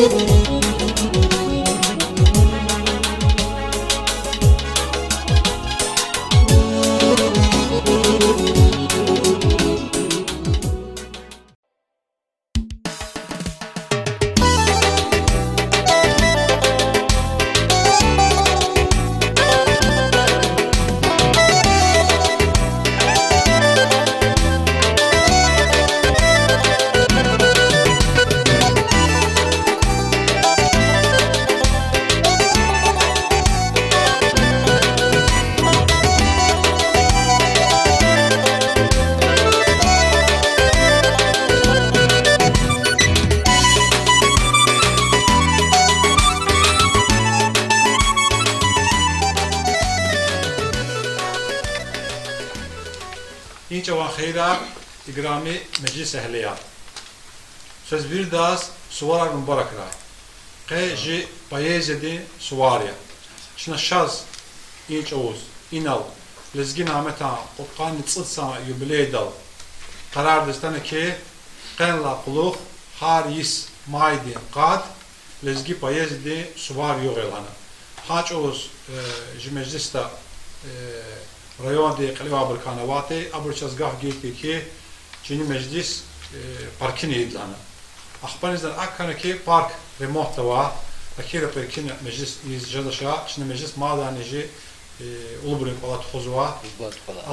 این جوان خیره اگرامی مجلس اهلیات söz bir daz suvar mübarek ra qe ji payezedi suvarya şuna şaz inç oğuz inal lezgin ameta qutqan tsa yubileydal karar destane ki qenla quluq har yis maydi qad lezgi payezedi suvar yok elana haç oğuz ji meclista rayon de qliwa balkanawati aburchazgah geti ki çini meclis parkin edilana أخبرني أكن كي بارك ريموتوا أكيد بيركين مجلس يجلسها شنو مجلس ما ذا نجي أولبرين قلات خزوا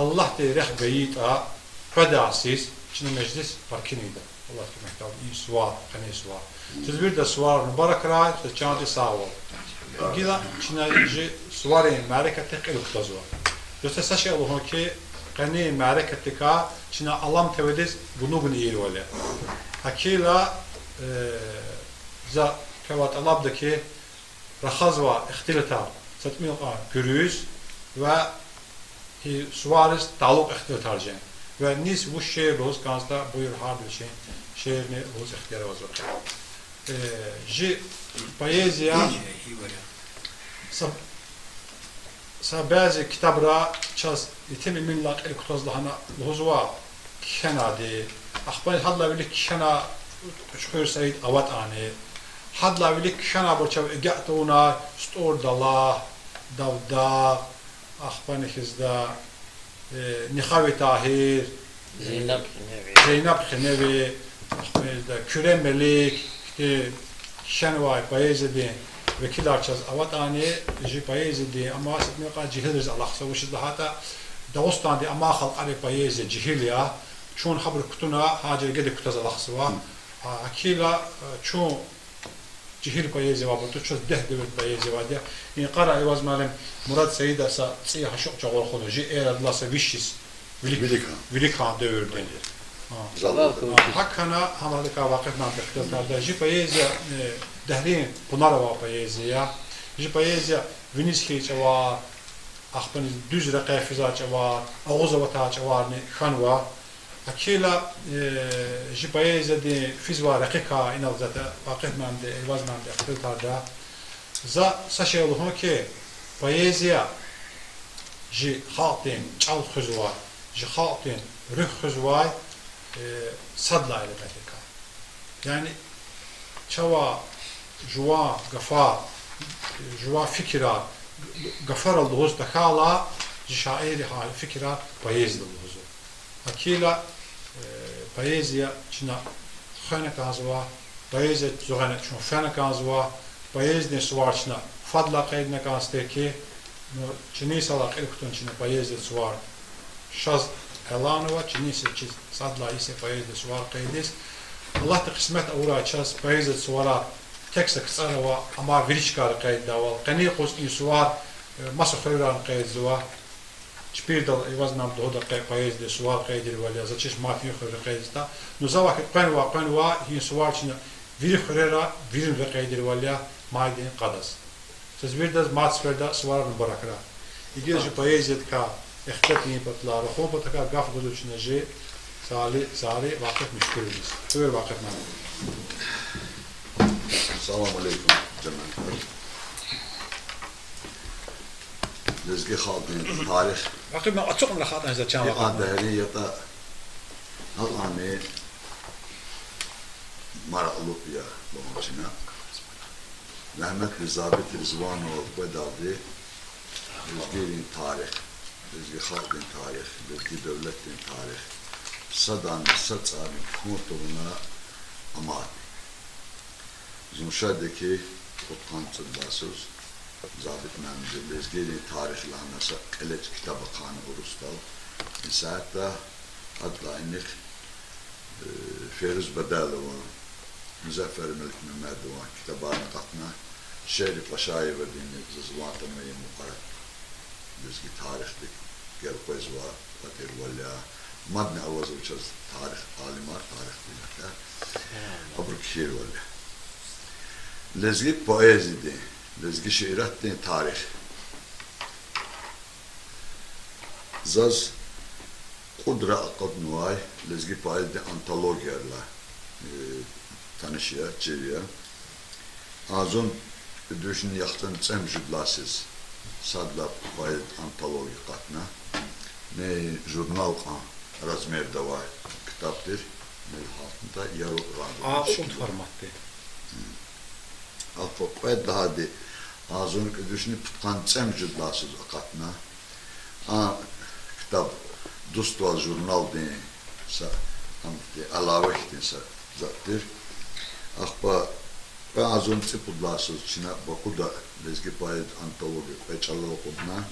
الله تريح بيتا فدا أسيس شنو مجلس باركين يدا الله كمحتاج يسوار خني سوار تزبير ده سوار مبارك راي تشانتي ساوا كذا شنو يجي سوارين معركة تقلق تزوا بس ساشي الله كي خني معركة تكا شنو الله متودز بنوغن يروله أكيلا za kevat alabdaki rahazva ihtilata satmiyqa görüz ve suarız taluk ihtilatarcı ve nis bu şehir roz kansta buyur harbi şey şehirne roz ihtiyar vazır ji poeziya sa bazı kitabra çaz itim millat el kutazlahana lozwa kenadi akhbar hadla bilik kena شكر سعيد أوات أني حد لا ولك شنا برشة جاتونا ستور دالله داودا أخبار خزدا نخاوي طاهر زينب خنبي أخبار دا كريم ملك شنواي بايزدي وكيل أرشاز أوات أني جي بايزدي أما سبني قا جهلز الله سويش دهاتا دوستان دي أما خلق على بايز جهليا شون خبر كتونا حاجة قد كتاز الله سوا أكيلا شو جهير بايزي وابطو شو ده دبت بايزي واديا إن قرأ يواز مالهم مراد سيدة سا سيها شوق جوال خدو جي إير الله سويشيس ويليكان دövrdün. Hakkana hamalika vakıfna bekletarda jي بايزي دهرين bunara بايزي ya jي بايزي viniski çava akhbani düz raqafiza çava ağuzavata çavarni xanwa أكيلا جبايز دي فيزوا رقيقة إن الزات واقف من دي الواز من دي أختل تاردا زا ساشي الله كي بايزيا جي خاطين چال خزوا جي خاطين رخ خزوا صدلا إلى ذلك يعني شوا جوا غفا جوا فكرة غفر الله دخالا جي شاعري حال فكرة بايز الله أكيلا بايزيا شنا خانة كازوا بايزيا زغانة شنو فانا كازوا بايزني سوار شنا فضلا قيدنا كاستيكي شني سالا قيلكتون شنا بايزيا سوار شاز هلانوا شني سيتشيز صدلا يسي بايزيا سوار قيدس الله تقسمت أورا شاز بايزيا سوارا تكسك صاروا أما فيريشكار قيد داول قني قوس إن سوار مصر خيران قيد زوا شبير دل يوازنا بدو دقيق بايز دي سوار قيدر ولا زاتش ما في خير قيدستا نزوا قنوا هي سوار شنو فير خيرا فير قيدر ولا ما دي قدس تزبير دز مات سفردا سوار مباركرا يجي جو بايز كا اختتني بطلا رخو بتكا غاف بدوش نجي سالي واقف مشكل بس غير واقف معنا السلام عليكم جماعه لزقي خاطين تاريخ عقب ما أتوقع لخاطر إذا كان واقع دهرية هل عمي مرة ألوبيا بمشينا rahmetli Zabit Rızvanov Bedaldi, Lezgi'nin tarih, Lezgi halkın tarih, Lezgi devletin tarih, sadan satsarın kontovuna amat. Zumşadaki Kutkancıldasız, Zabit Memzi, Lezgi'nin tarihlerine keleç kitabı kanı Urustal, Nisa'da hatta inik Feruz Bedalova, Müzeffer Melik Mehmedova kitabını katına Şehri Paşa'yı verdiğini zızvantamayı mukaret. Lezgi tarihlik gel koyzva, patir valla, madne avazı uçaz tarih alimar, tarih bilirler. Abruk şiir valla. Lezgi poeziydi, lezgi şiirattı tarih. Zaz Kudra akad nuay, lezgi poeziydi antologiyarla tanışıya, çeviye. Azun düşün yaxtın cem judlasız sadla poeziydi antologi katna. Ne jurnal kan razmerda var, kitaptır. Ne altında yarı randı. A8 formatı. Alfa daha de azun düşünüp tutkan cem judlasız katna. Kitap Dostval jurnal diye alave ettin zattır. Akba ben azon tipudlasız Çin'e Baku'da lezgi payet antologi peçalı okuduna.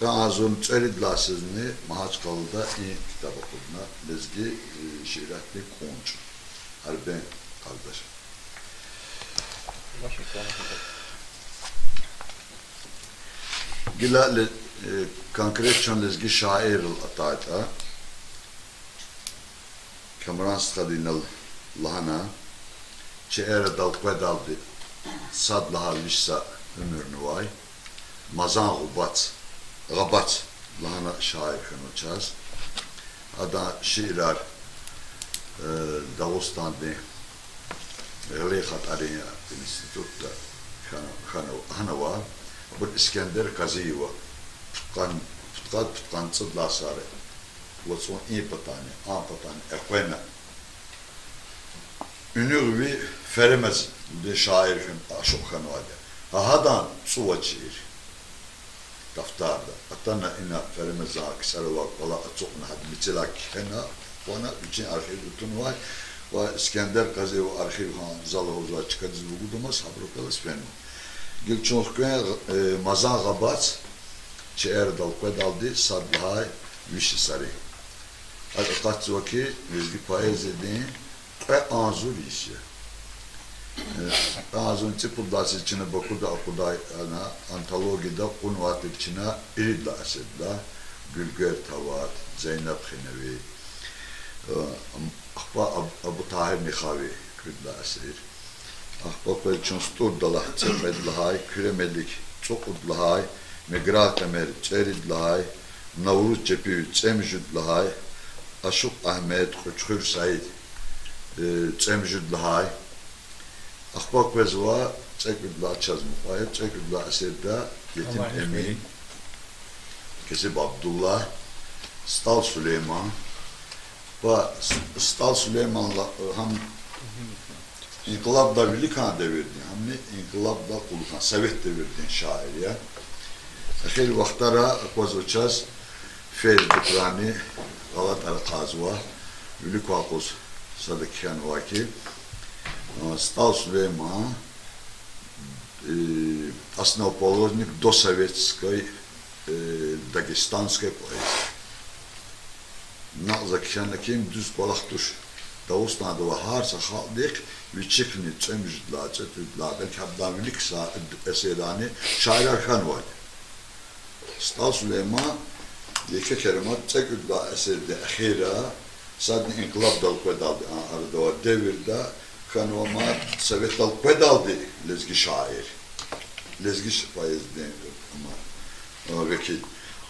Ben azon çeridlasızını Mahaçkalı'da iyi kitap okuduna. Lezgi şiiratli konç. Harben kardeş. Gila konkretçen lezgi şair atayta. Kamran skadinal lahana. Çeğere dalkvedaldi sad laha vişsa ömürnü vay. Mazan gabat lahana şair kanoçaz. Ada şiirar Dağıstan'da Gıleyhat Arena İnstitüt'ta Hanava bir İskender Kazıyeva Putkan Sıdlasarı Vatson iyi patani, ekvena Ünlü feremez de şairin aşık kanvade. Hadan suvaçir. Daftarda. Atana ina feremez akisar vak valla açıkna had mesela kena bana için arşiv tutun var. Ve İskender Kazi ve arşiv han zalohuzla çıkarız bu guduma sabrokalas fenu. Gil çoğukken mazan gabat çeğer dalkvedaldi sadlahay vişisari. Akat ki lezgi poezide ve anzur işi. Anzur tipudası içine Baku'da okuda antologide kunvat içine iridla asidla Gülger Tavat, Zeynep Hinevi, Abu Tahir Nikhavi kürdla asir. Ahbap için sturdala çepedlahay, küremelik çokudlahay, Migrat Emer çeridlahay, Navruz Cepivi çemjudlahay, Aşuk Ahmet Koçhür Said çemjudlahay, Ahbap vezva çekudla çazmukaya, çekudla asirda Yetim Emin, Kesib Abdullah, Stal Süleyman, ve Stal Süleyman'la hem İnkılap Birlikan devirdi, hem de İnkılap Kulukan, Sovet devirdi şair ya. Ahir vaktara kozuçaz Feyz Bukrani, Galatara Kazva, Ülük Vakos Sadıkyan Vaki, Stal Süleyman, Основоположник досоветской дагестанской поэзии. На закишанаким düz balaktuş. Dağıstan'da ve harsa haldik ve çıkını çemjidla, çetüdla, belki habdamilik eserani şairler kan var. Stal Süleyman yeke kerimat çeküdla eserde ahira sadni inkılap dalkvedaldi arada ve devirde kanvama Sovet dalkvedaldi lezgi şair. Lezgi poezide ama vekil.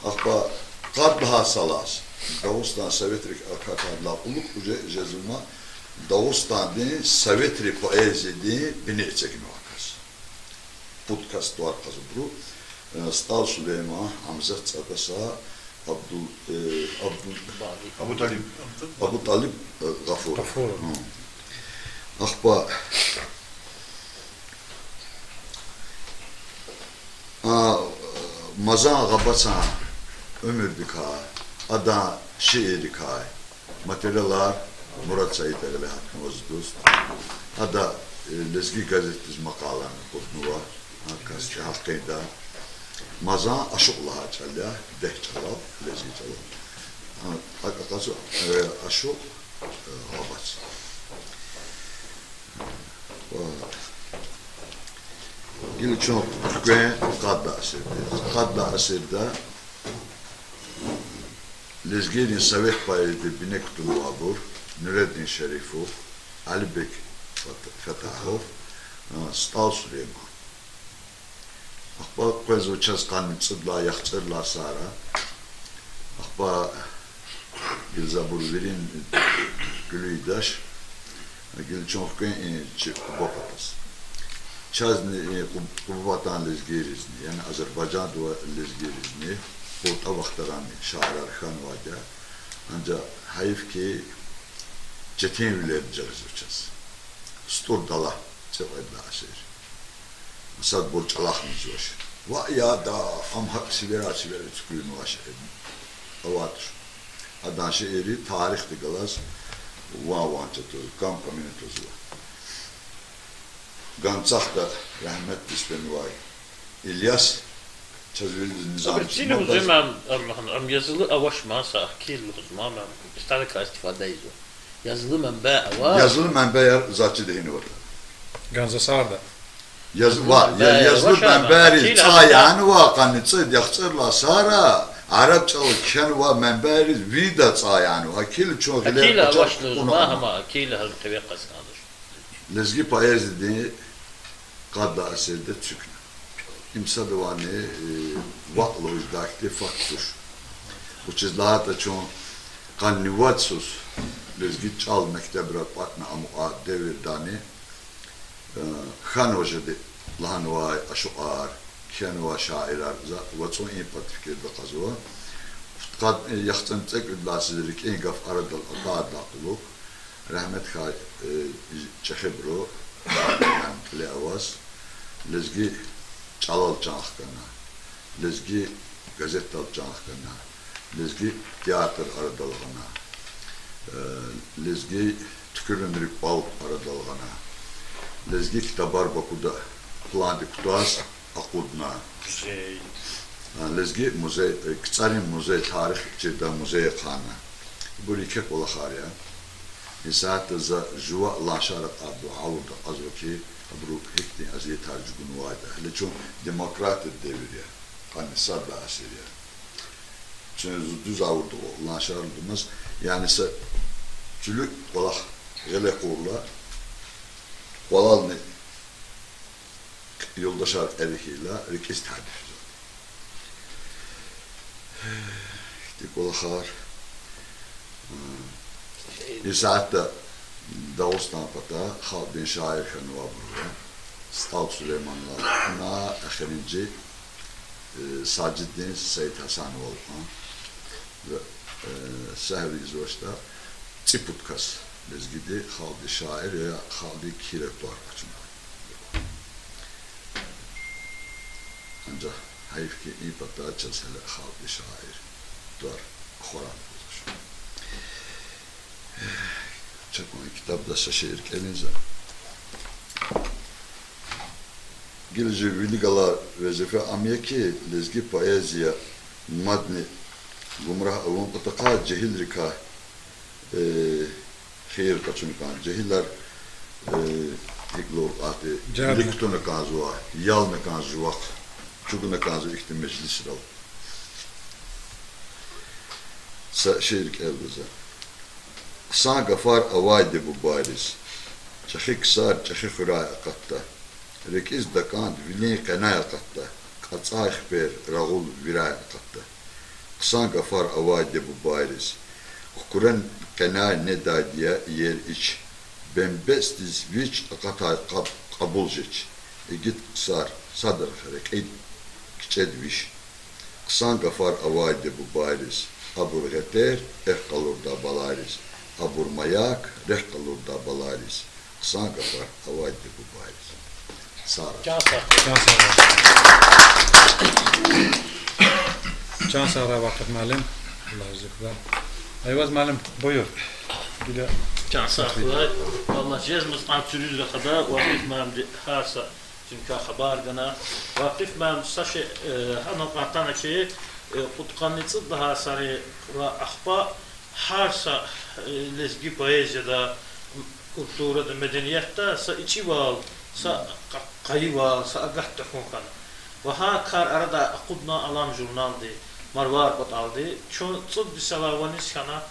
Akba kadha salas. Dağıstan Sovetrik akatarla uluk cezuma Dağıstan'da Sovetrik poezide bine çekimi vakas. Podcast var kazı bu. Stal Süleyman, Hamza Çakasa, Abu Talib Gafur. Akba mazan gabasan ömür dikay, ada şiir dikay, materialar Murat Said Ağabey hakkımız dost. Ada lezgi gazetiz makalarını kodnu var. Hakası hakkıyla. Mazan aşıqlaha çalya, deh çalab, lezgi çalab. Hakası aşıq gabat. Gil çok ve kadda asirde lezginin Sovet payıydı Binektul Babur, Nureddin Şerifov, Alibek Fetahov, Stal Süleyman. Akba kwezo çaskan çıdla yaxçırla sara. Akba Gilzabur verin gülüydaş. Gil çok ve çıkıpatas. Çazni kubatan lezgirizni, yani Azerbaycan duva lezgirizni, orta vaktaran şairler xan vaca. Ancak hayif ki çetin üler cırızırçaz. Stur dala çevredla aşır. Masad bol çalakmız var. Va ya da amhak sivera çıkıyonu aşır. Avatır. Adan şehri tarihti galaz va vançatoz, kam kaminetoz var. Gantzak'ta rahmetli ismini var. İlyas çözüldü nizam. Aber Zine uzman am yazılı avaş masa akil uzman am istadik istifade ediyor. Yazılı menbe var. Yazılı menbe zatçı dehini var. Ganza Sarda. Yazılı var. Yazılı menberi çayan var. Kanıtsı yaxçırla sara. Arapçalı ken var menberi vida çayan var. Akil çok ile. Akil avaş uzman ama akil her tabiqas kalır. Lezgi payezdi kadda asirde tükne. Kimse de var ne vaklo izdakti faktur. Bu çizlahat da çoğun kannivatsus lezgi çal mektebra patna amuğa devirdani xanojedi lahanvay aşuar khenva şairar ve çoğun impat fikirde kazıva. Kad yaxtın tek üdlasizlik en gaf aradal adadla kuluk rahmet khay çexebro le avaz lezgi çalal çağıkana lezgi gazet al çağıkana lezgi tiyatr aradalgana lezgi tükürünürük bal aradalgana lezgi kitabar bakuda plandi kutas akudna lezgi muzey kısarin muzey tarih cirda muzey khana bu ikek ola khariya İsaat za juva laşarat abu avurda azroki abru hekti aziye tercügün vayda. Hele çok demokrat devir ya. Hani sadda asir ya. Çünkü düz avurda o laşarıldığımız yani ise çülük kolak gele kurla kolal ne yoldaşar erihiyle rikis tadif. İşte kolakar İsaat'ta Dağıstan pata Halbin şair xanıva buraya Stal Süleyman'la na ahirinci Saciddin Seyit Hasan Volkan ve Sehri İzvaş'ta Çiputkas lezgidi Halbi şair ya Halbi kirektuar kaçına. Ancak hayf ki iyi pata açız hele Halbi şair duar Koran bozuşu. Çakma kitapta şaşırır kendinize. Gilci Viligala vezife amye ki lezgi poeziya madni gumrah avun qataqa cehil rika khir kaçunikan cehiller hiklor ati liktona kanzuwa yalna kanzuwa çuguna kanzu ikti meclis dal sa şehirk elbeze San gafar avayde bu bariz. Çahik sar çahik huraya katta. Rekiz dakand vilin kanaya katta. Katsah per ragul viraya katta. San gafar avayde bu bariz. Kukuran kanaya ne dadiya yer iç. Ben bestiz viç akatay kabul jeç. Git sar sadr hareket kiçedviş. San gafar avayde bu bariz. Abur geter kalur da balariz. Abur mayak, reh kalur da balaris. San gafar, havaydı bu baris. Sara. Can sağ. Can sağ. Can sağlığı vakit müəllim. Allah zikra. Ayvaz müəllim, buyur. Bir de Can sağlığı. Allah cezmiz antürüz ve kadar vakit məmdi harsa çünkü haber gana vakit məmdi saşı hanım atana ki utkanlıcı daha sarı ve ahba harsa lezgi poeziyada kulturada medeniyette sa içi var sa kayı var sa agah tekun ve ha kar arada akudna alam jurnaldi marvar bat aldı çok disavavanis kana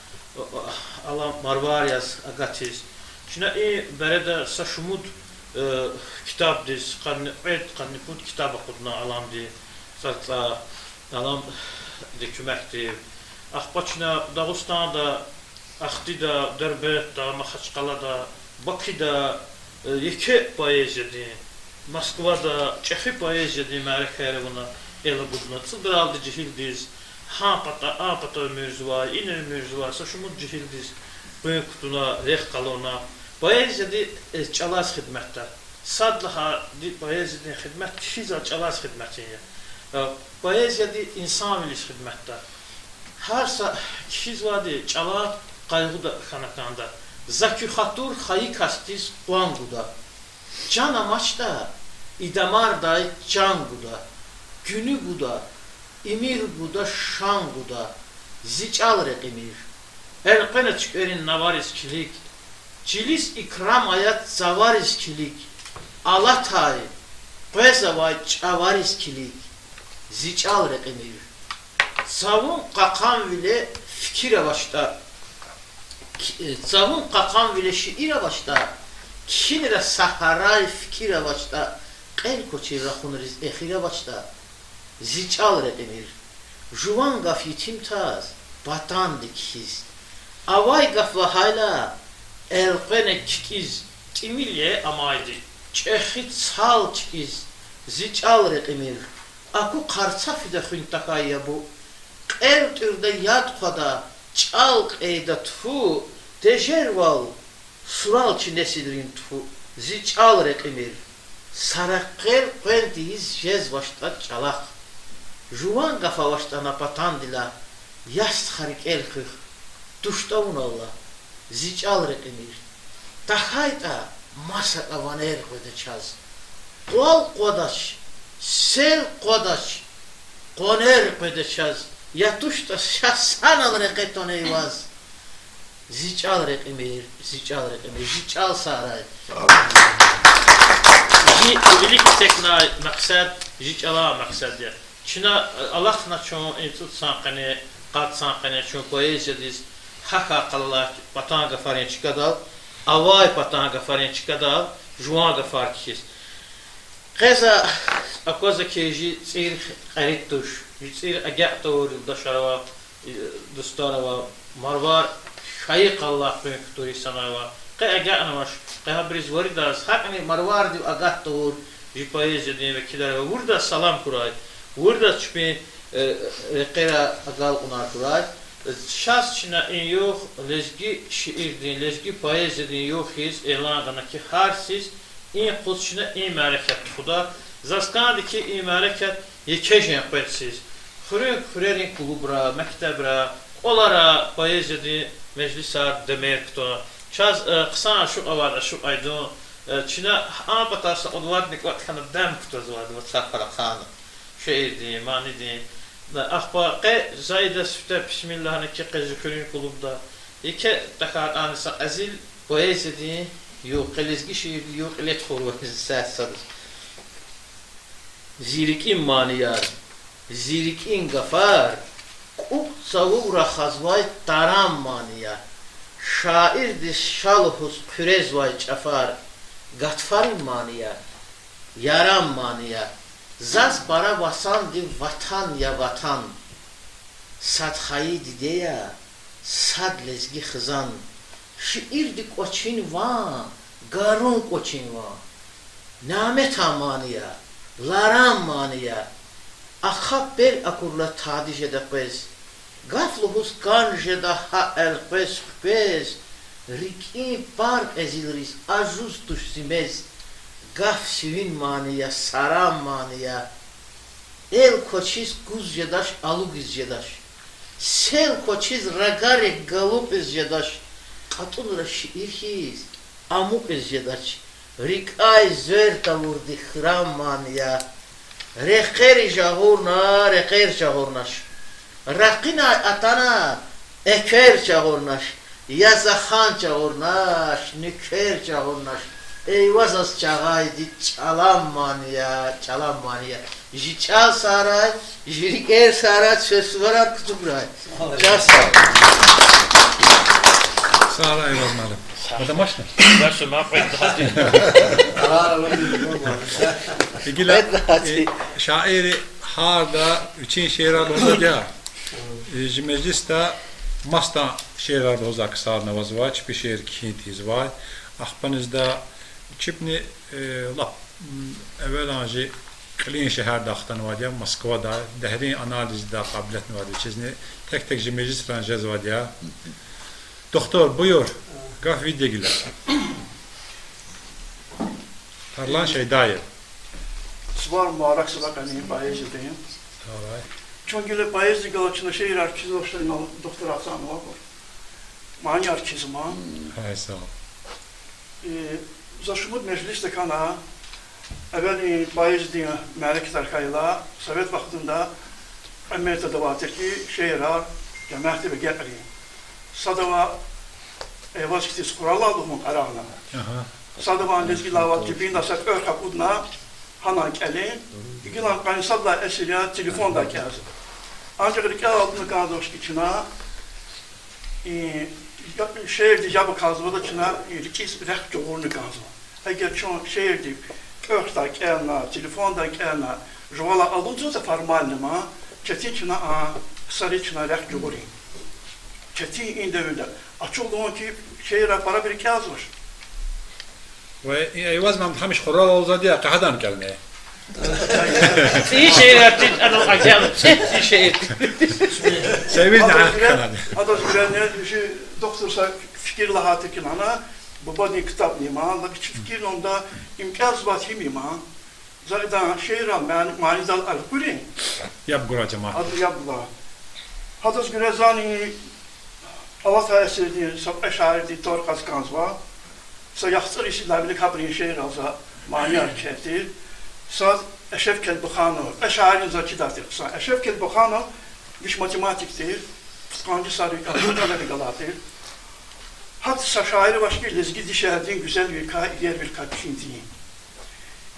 alam marvar yaz agatis şuna berede sa şumut kitap dis kaniput kitap akudna alam di sa alam dökümekti ahbaçına Dağıstan'da Axtida, Derbent'da, Maxaçqalada, Bakıda yeki poeziyadi, Moskvada çexi poeziyadi mərəkəri buna elə buduna çıdıraldı cihildiz, apata mürzuva, iner mürzuva, saşumut cihildiz, bön kutuna, rex qalona. Poeziyadi çalaz xidmətdə. Sadlaha poeziyadi xidmət, kişiza çalaz xidmətiyə. Poeziyadi insan bilis xidmətdə. Harsa kişizvadi çalaz Qayğıda xanakanda, Zakü Xatur xayı kastiz Quanguda, Can amaçda, İdamar can guda, Günü guda, İmir guda, Şan guda, Zical reqimir, Elqeneç erin navariz kilik, Cilis ikram ayat zavariz kilik, Alatay, Qezavay çavariz kilik, Zical reqimir, Savun qaqan vile fikire başta, Zavun qaqan vile şiire başta, Kinre saharay fikire başta, Qel koçi raxunriz exire başta, Zical reqimir, Juvan qaf yitimtaz, Batan dikiz, Avay qaf vahayla, Elqene kikiz, Timilye amaydi, Çexit sal çikiz, Zical reqimir, Aku qarça fide xüntaqayya bu, Qel türde yad qada, Çalq eyda tfu, Dejerval, Sural çinesidrin tfu, Zical reqimir, Saraqqel qendiz jez başta çalaq, Juvan qafa başta napatan dila, Yast xariqel xıx, Duştavun Allah, Zical reqimir, Taxayda masa qavaner qöde çaz, Qol qodaş, Sel qodaş, Qoner qöde çaz, Yatuşta şahsan al reqeton eyvaz. Zical reqimir, Zical saray. Velik tekna maksad, Zicala maksad ya. Çina Allah'na çoğun intut sanqani, qat sanqani çoğun poeziyadiz, haka qalalar, patan qafarin çıkadal, avay patan qafarin çıkadal, juan qafar kikiz. Qeza akoza keji tsir qarit tuş. Yitsir agaqtor dasharava dostarava marvar xayq Allah bektori sanava qe agaqnamash qe habriz varidas haqni marvar di agaqtor ji poeziyadi ve kidarava burada salam kuray burada çpi qera agal unar kuray şas çina en yok lezgi şiirdin lezgi poeziyadin yok his elan ki harsiz en qutçina en mərəkət xuda zaskandi ki en mərəkət yekejen qoysiz Xurerin klubra, mektebra, olara poeziyadi meclisar demek to. Çaz qısa şu avada şu aydın Çina apatarsa odvatnik vatxana dem kutazvadı vatsafara xanı. Şehirdi, manidi. Ahba qe zayda süte bismillahine ki qezükürün klubda. İki takat anısa azil poeziyadi yok, lezgi şehirdi yok, ilet xorvaniz səhsadır. Zirik immaniyar. Zirikin gafar, savura xazvay taram maniya, şairdi şalhus pürezvay çafar, gatfarin maniya, yaram maniya, zaz bara vasan di vatan ya vatan, sadxayi dideya, sad lezgi xızan, şiirdi koçin va, garun koçin va, namet maniya, laram maniya, Axab bel akurla tadiş edepez, Gafluhus kanje da ha elpez xpez, Riki park ezilriz, Ajuz tuşsimez, Gaf sivin maniya, saram maniya, El koçiz guz jedaş, alu giz jedaş. Sel koçiz ragarek galup iz jedaş. Katulra şiir hiz, amuk iz jedaş. Rikay zver tavurdi hraman ya. Rekeri jahurna, reker jahurnaş. Rakina atana, eker jahurnaş. Yazahan jahurnaş, nüker jahurnaş. Eyvaz az çağaydı, çalamman ya. Çal saray, jirik er saray, söz varat kutubray. Çal saray. Saray olmalı. Hadi maçla. Başla mahvet hadi. İgila şairi harda üçün şeirler olacak. Mecliste masta şeirler olacak sarna vazva, bir şeir kintiz var. Ahbanızda çipni lap evvel önce Klin şehir dağıtan var ya, Moskva'da dehrin analizde kabiliyetini var. Çizni tek meclis franjez var ya. Doktor buyur. Gaf video giler. Tarlan şey dayı. Svar muharak sıvak hani bayezideyim. Alright. Çünkü bayezid galaçında şehir arkizi hoşlarına doktor Hasan var. Mani arkizi ma. Hay sağ ol. Zaşumut mecliste kana evvel bayezidin melek tarkayla Sovet vaktinde Amerika'da davateki şehirler cemaati ve gelri. Sadava evaz kitis kurallar dumun arağına. Sadava nezgi lavat gibi nasat örkap udna hanan kelin. İgilan kaynsalla esirya telefonda kazı. Ancak rikâ altını kandoş içina şehirde yabı kazıvada çina rikis rek çoğurnu kazı. Eğer çoğun şehirde örkta kelna, telefonda kelna jovala alınca da formalnıma çetin çina sarı çina rek çoğurnu. Çetin indevinde. Açıldığın ki şehire para bir kazmış. Ve eyvaz ben hamiş kural olsa diye kahadan kelmeye. İyi şehir ettin, adam acayip. İyi şehir. Sevil ne kanadı. Adas bilenler doktorsa fikirle hatekin ana bu badi kitap nima, la küçük fikir onda imkaz batı mima. Zaten şehire manizal al-Kurin. Yap gura cemaat. Adı yapla. Adas Gürezani Allah esirdi, sabah şairdi torkas kanzva. Sayahtır işler bile kabrin şehir alsa mani hareketi. Sad Eşref Kelbukhano, şairin zakidatı kısa. Eşref Kelbukhano bir matematiktir. Fıskancı sarı kalıntıları galatır. Hatta şairi başka lezgi dişerdin güzel bir yer bir kaçıntıyım.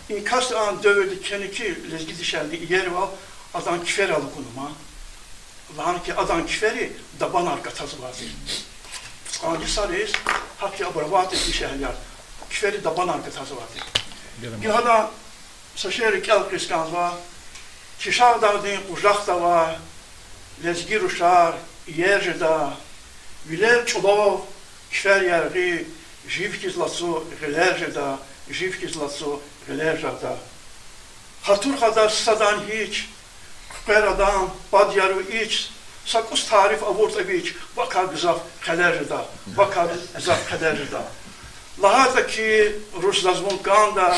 İnkast an dövüldü keniki lezgi dişerdi yer var. Adam kifer alıkunuma. Lan ki adam kiferi daban arka tazı vardır. Fıskancı sarı hatta abravat etmiş şehirler. Kiferi daban arka tazı vardır. Bir hada saşeri kelkis kanzva, çişar dağdın uzakta var, lezgi ruşar, yerjeda, viler çolov, kfer yergi, jivkiz latsu, gilerjeda, jivkiz latsu, gilerjada. Hatur kadar sadan hiç, kuper adam, badyaru iç, sakus tarif avurt eviç, vakar güzaf gilerjeda, vakar güzaf gilerjeda. Lahata ki Rus Lazmunkanda,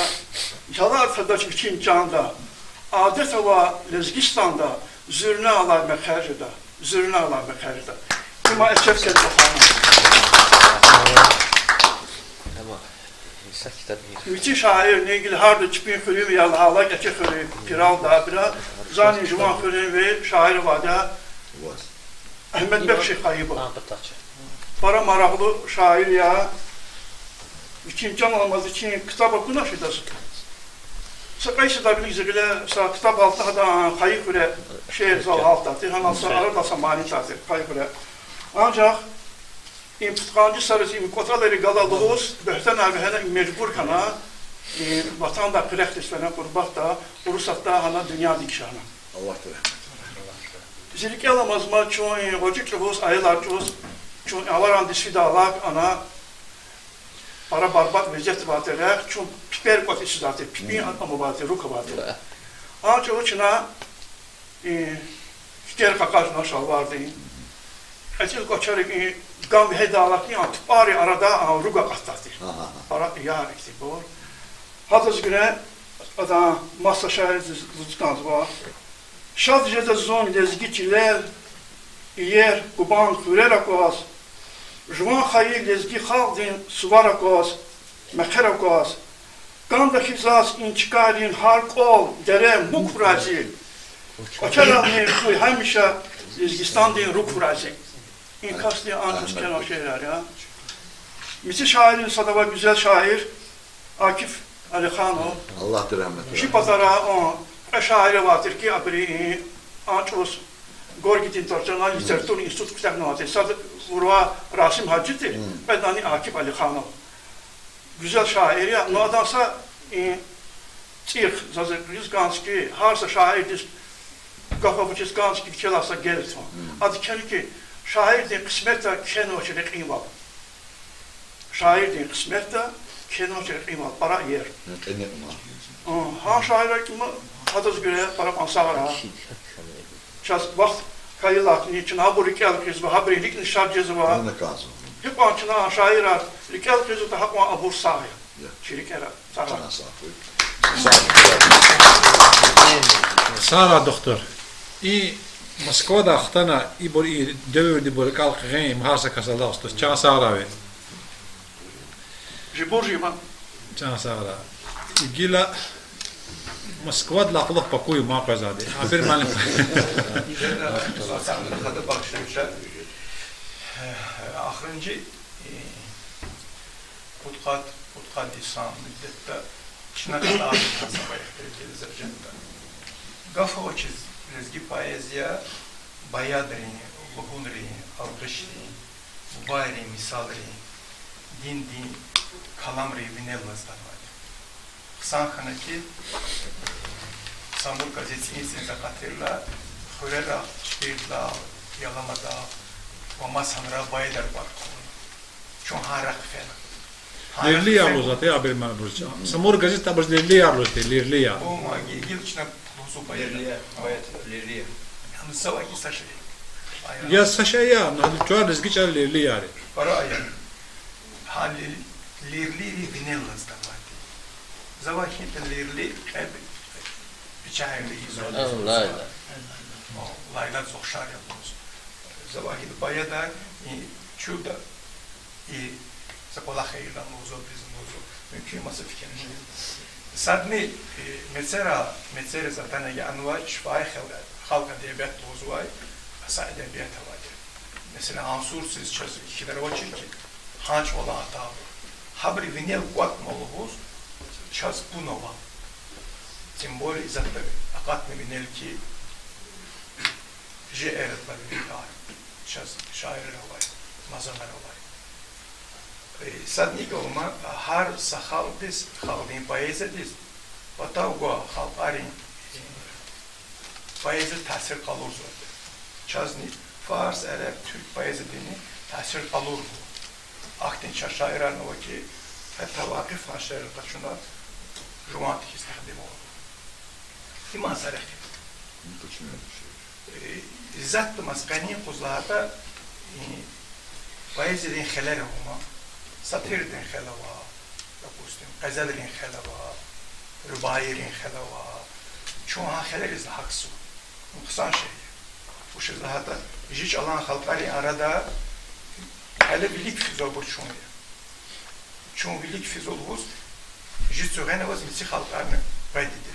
yalar tadaç için canda, adet ava Lezgistan'da, zürne alar mekerida, zürne alar mekerida. Kuma eşef kelime müthiş şair ne ilgili harda çıpın hürü ve yalhala geçe hürü, piral da bira, zani juman hürü ve şair vada, Ahmet Bekşi kaybı. Para maraklı şair ya, için can almaz için kitap okuna şidası. Sakayısı da bilgizgile kitap altında da kayıküre şehir zal altta. Tihanalsa aradasa mani tatil kayıküre. Ancak imtikancı sarısı imkotaları galalığız behten abi hene mecbur kana vatanda kırektisvene kurbat da Rusat'ta hana dünya dikşana. Allah rahmet. Zilki alamaz mı çoğun hociklığız ayılarcığız çoğun avaran disfidalak ana para barbat vecet vatere, çünkü piper batı zaten, pipin ama batı, ruka batı. Ancak o çına hiker kakajna şal vardı. Etil koçarı gam bir hedalak ni atıp ari arada ruga kattı. Para yar ekti bu. Hatta güne adam masa şehir zıtkanız var. Şadce de zon lezgiçiler, yer kuban kurerakos, jvan hayır lezgi khaldin suvarakos, mekherakos, ganda hizas inçikarin hark ol, derem mukfurazi, açaramni kuy hemşe lezgistan din rukfurazi. İnkas diye anımızken o şeyler ya. Misi şairin sadava güzel şair, Akif Ali Khanov. Allah rahmet eylesin. Şipatara o şairi vardır ki abri aços gorgitin torçana literatür institut kitabı sad vurva Rasim Hacı'tı. Bedani Akif Ali Khanov. Güzel şair ya. No adamsa Tih zazır Rizganski harsa şairdir. Kafavuçis Ganski kelasa gelir. Adı ki şair de kısmette kenoçelik imal. Şair de kısmette kenoçelik imal. Para yer. Ha şairler kimi hadız göre para ansavara. Ças vaxt kayılak niçin ha bu rikel kriz ve ha birlik nişarcızı var. Hep açına şairar rikel kriz de hakma abur sahaya. Şirikera. Sara doktor. I Moskva da htana i bor i dövdi bor kalk geim hasa kasalastos. Çan Sara ve. Jiborjima. Çan Sara. Gila Moskva da laqlıq pakuy ma qazadi. Aber malim. Hadi bakışmışlar. Ahırıncı Putkat İslam müddette Çin'e kadar kasabaya gelizircinde. Gafa oçiz rezgi poeziya bayadri, luhunri, alqışri, bayri, misalri, din, kalamri, vinelmazdan var. Kısan ki Samur gazetini size katırla, hürera, şiirla, yalamada, ama sanra baylar var. Çok harak falan. Lirli yarlo zaten haber man burç. Samur gazete tabız lirli yarlo işte lirli ya. O ma gilçna plusu baylar. Lirli. Hem savaki saşe. Ya saşa ya, nadı çoğu rezgi çal lirli yari. Para ayan. Hal lirli vinellas da var. Zavaki lirli hep içeride izole. Allah. Layla çok şar yapmış. Zavaki bayada çuda Zakola hayırdan mozo bizim mozo mümkün masa fikrini. Sadni mesela zaten ya anva şifai halka edebiyat mozo var, asa edebiyat var. Mesela ansursuz çöz ikiler var çünkü hanç ola hata. Habri vinel kuat molhuz çöz bu nova. Simbol zaten akat mı vinel ki je eretler bir çöz şairler var, mazanlar var. Sadnik olma har sahaldes halin poeziyadis batavgo halqarin poeziya tasir qalur zote chazni fars arab türk poeziyadini tasir qalur aktin şaşairan o ki hatta vakıf haşer qaçuna romantik istihdam oldu ima sarık zat maskani quzlata poeziyanın xeler olma Satırın xelava, допустим, gazelin xelava, rübayirin xelava, çoğun xeleriz haksu. Kısan şey. Bu şey zaten hiç alan halkları arada hele birlik füzol bu çoğun. Çoğun birlik füzol bu hiç söylene vaz mitsi halklarını reddedi.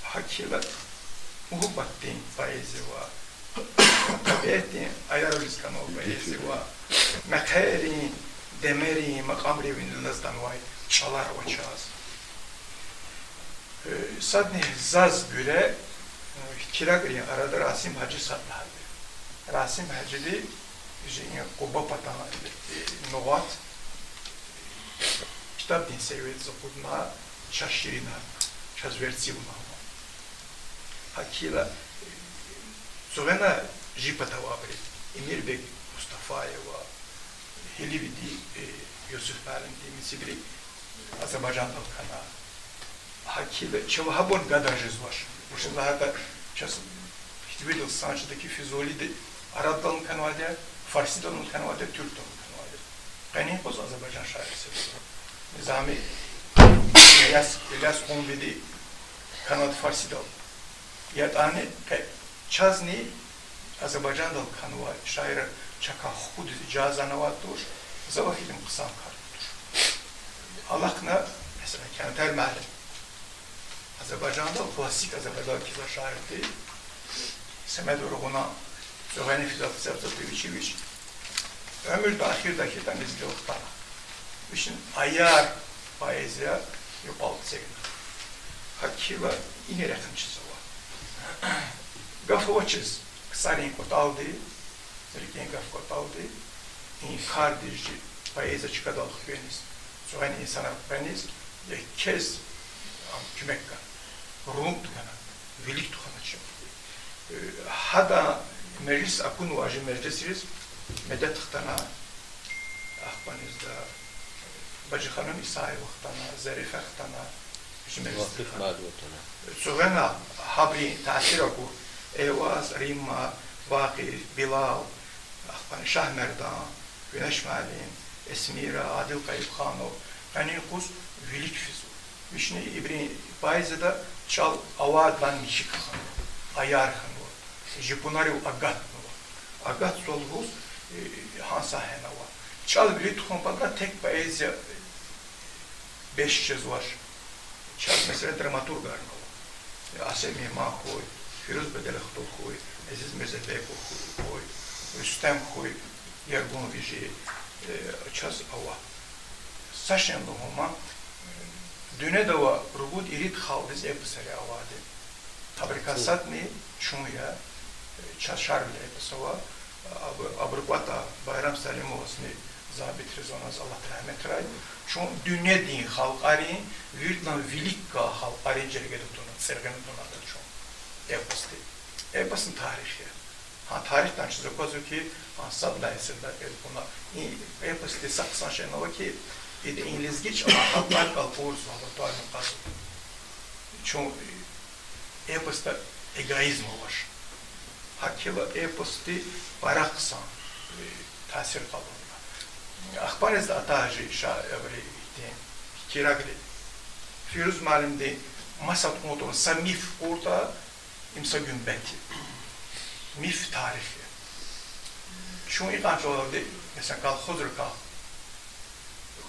Hakiyla muhabbetin faizi var. Tabiatin ayarolizkan ol faizi var. Mekherin demeri makamri vinilazdan vay çalar o çağız. Sadni zaz göre kiragri arada Rasim Hacı salladı. Rasim Hacı de Kuba patana novat kitap din sevet zakudna şaşirina şazversivna. Hakila sonra jipata vabri Emir Bey Mustafa'ya Helividi Yusuf Valenti Misibri Azerbaycan halkına hakile çavhabon gadajız var. Bu şimdi hatta ças İşte sanatçıdaki Füzuli de Arap'tan kanalde, Farsi'den kanalde, Türk'ten kanalde. Gani boz Azerbaycan şairisi. Nizami İlyas Konvedi kanalde Farsi'den. Yani çazni Azerbaycan'da kanıva şair çaka hud cazanavatur zavahilim kısan kardır. Allah'ına mesela kentel mahalle Azerbaycan'da klasik Azerbaycan kızlar şair değil. Semedur ona Söğeni Fizatı Sevzatı ömürde ahirdeki denizli oktana. İşin ayar poeziya yapalım sevgili. Hakkiva ine rekimçisi var. Gafovaçız kısarin kotaldı, zerken gaf kotaldı. İn kardeşi poeziya çıkadalık beniz. Söğeni insana beniz kez kümekkan. Rum tukana, vilik tukana çık. Hada meclis akun vajı meclisiz medet tıktana ahbanızda bacıxanın İsa'yı vaxtana, zərifə tıktana Vakıf mağlubiyetine. Söğena habri tasir oku Eyvaz, Rimma, Vakif, Bilal ahban Şahmerdan, Güneş Malin, Esmira, Adil Kayıpxanov Qanin Qus, Vilik Fizu Vişni İbri Bayzıda çal avadlan nişik ayar xanı Jipunari agat Agat solvuz hansa hena var. Çal bile tuğumpada tek poeziya 5 söz var. Çal mesela dramaturg var. Asemi Mahoy, Firuz Bedelekhtol koy, Aziz Mirzabekov koy, Rüstem koy, Yergun Viji, Çaz ava. Saşen doğuma düne dava rubud irit xaldiz episari avadi. Fabrikasatni çumuya Çaz şarvile episava Abrupata Bayram Salimovasını zabit rezonans Allah rahmet ray. Çun dünya din halqari virtna vilikka halqari cergedutunu sergeni donada çun. Eposti. Epostin tarihi. Ha tarihten çizokozu ki sablayısında buna eposti saksan şenova ki İngilizgeç ama halqar kalpuruz var kasu. Çun eposta egoizm var. Hakila eposti baraksan tasir kalınma. Akbarezde atajı şairi kiragli. Firuz malimde masat unutun samif orada imsa gümbeti. Mif tarihi. Şun ikanç olurdu. Mesela kal huzur kal.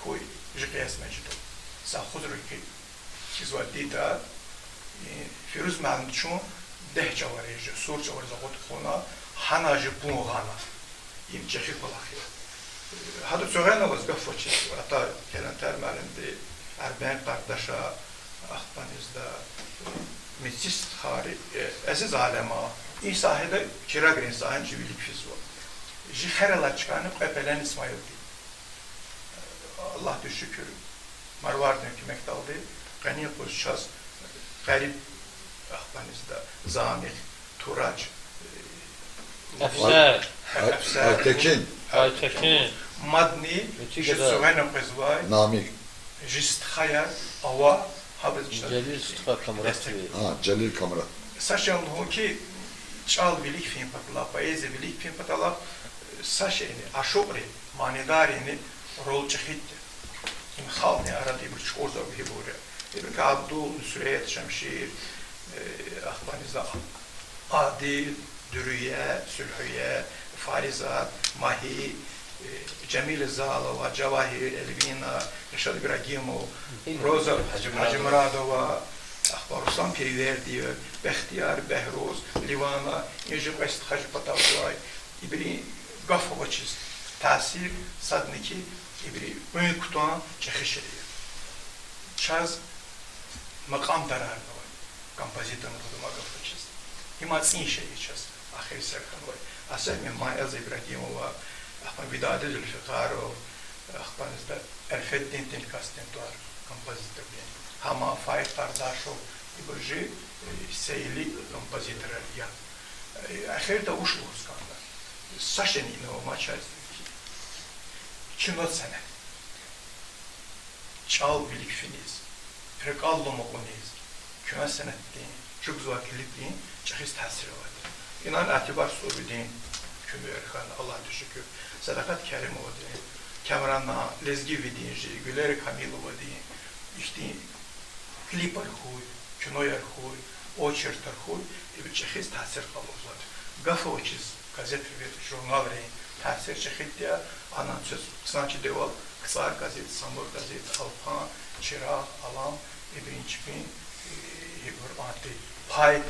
Huy jikayas mecidu. Sa huzur ki çizvadita Firuz malimde şun dehçe var ya, surça var ya, kona hanajı bunu hana, imçehi kolakya. Hatta söylenen var gaffaçı, hatta gelen termalinde erben kardeşa, ahbanızda meclis hari, aziz alema, insahede kirag insahen civilik fiz var. Jiherela çıkanıp epelen İsmail değil. Allah şükür, Marvar'dan hükümet aldı, gani kuşçaz, garip ahbanızda Zamir, Turaç, Efser, Aytekin, Madni, Jisuvena Pezvay, Namik, Jisthaya, Ava, Habez Celil Sıtka Kamurat Celil Kamrat. Saşan ki çal bilik film patla, poezi bilik film patla, saşeni, aşobri, manidarini rol çekitti. İm halni aradı bir çorza bir buraya. İbn Abdul, Nusret, Şemşir, ahbanızda Adil, Dürüye, Sülhüye, Farizat, Mahi, Cemil Zalova, Cevahir, Elvina, Reşad İbrahimov, Roza Hacı Muradova, Ahbar Ruslan Periverdi, Behtiyar, Behroz, Livana, Necip Est Hacı Patavlay, İbri Gafovaçız, Tasir, Sadniki, İbri Uykutan, Çekişeri. Çaz, makam dararlı. Композитором подумал честь. И мацнейший сейчас, ахир Серхановой. А сами Майя Ибрагимова, ахман Видаде Зульфикаров, ахман Эльфеддин Тинкастентуар, композитор. Хама Файк Тардашов, и божи сейли композитор я. Ахир-то ушло, сказано. Сашен иного матча. Чинот сene. Çal bilik finiz. Prekallo mokoniz. Küme senettiğin, çok zvakillikliğin çehiz tesiri vardır. İnan etibar sorudiğin, küme erkan, Allah teşekkür, sadakat kerim olayım, Kamranna, lezgi vidinci, güler kamil olayım, işte klip arhuy, kino arhuy, очерк хуй и чехис тасир қалузлар. Гафа очиз газет ve jurnal reyin təsir çəkildiyə anan söz sanki deval kısa gazet, samur gazet, alpan, çıraq, alam, birinci bin hürmatli pay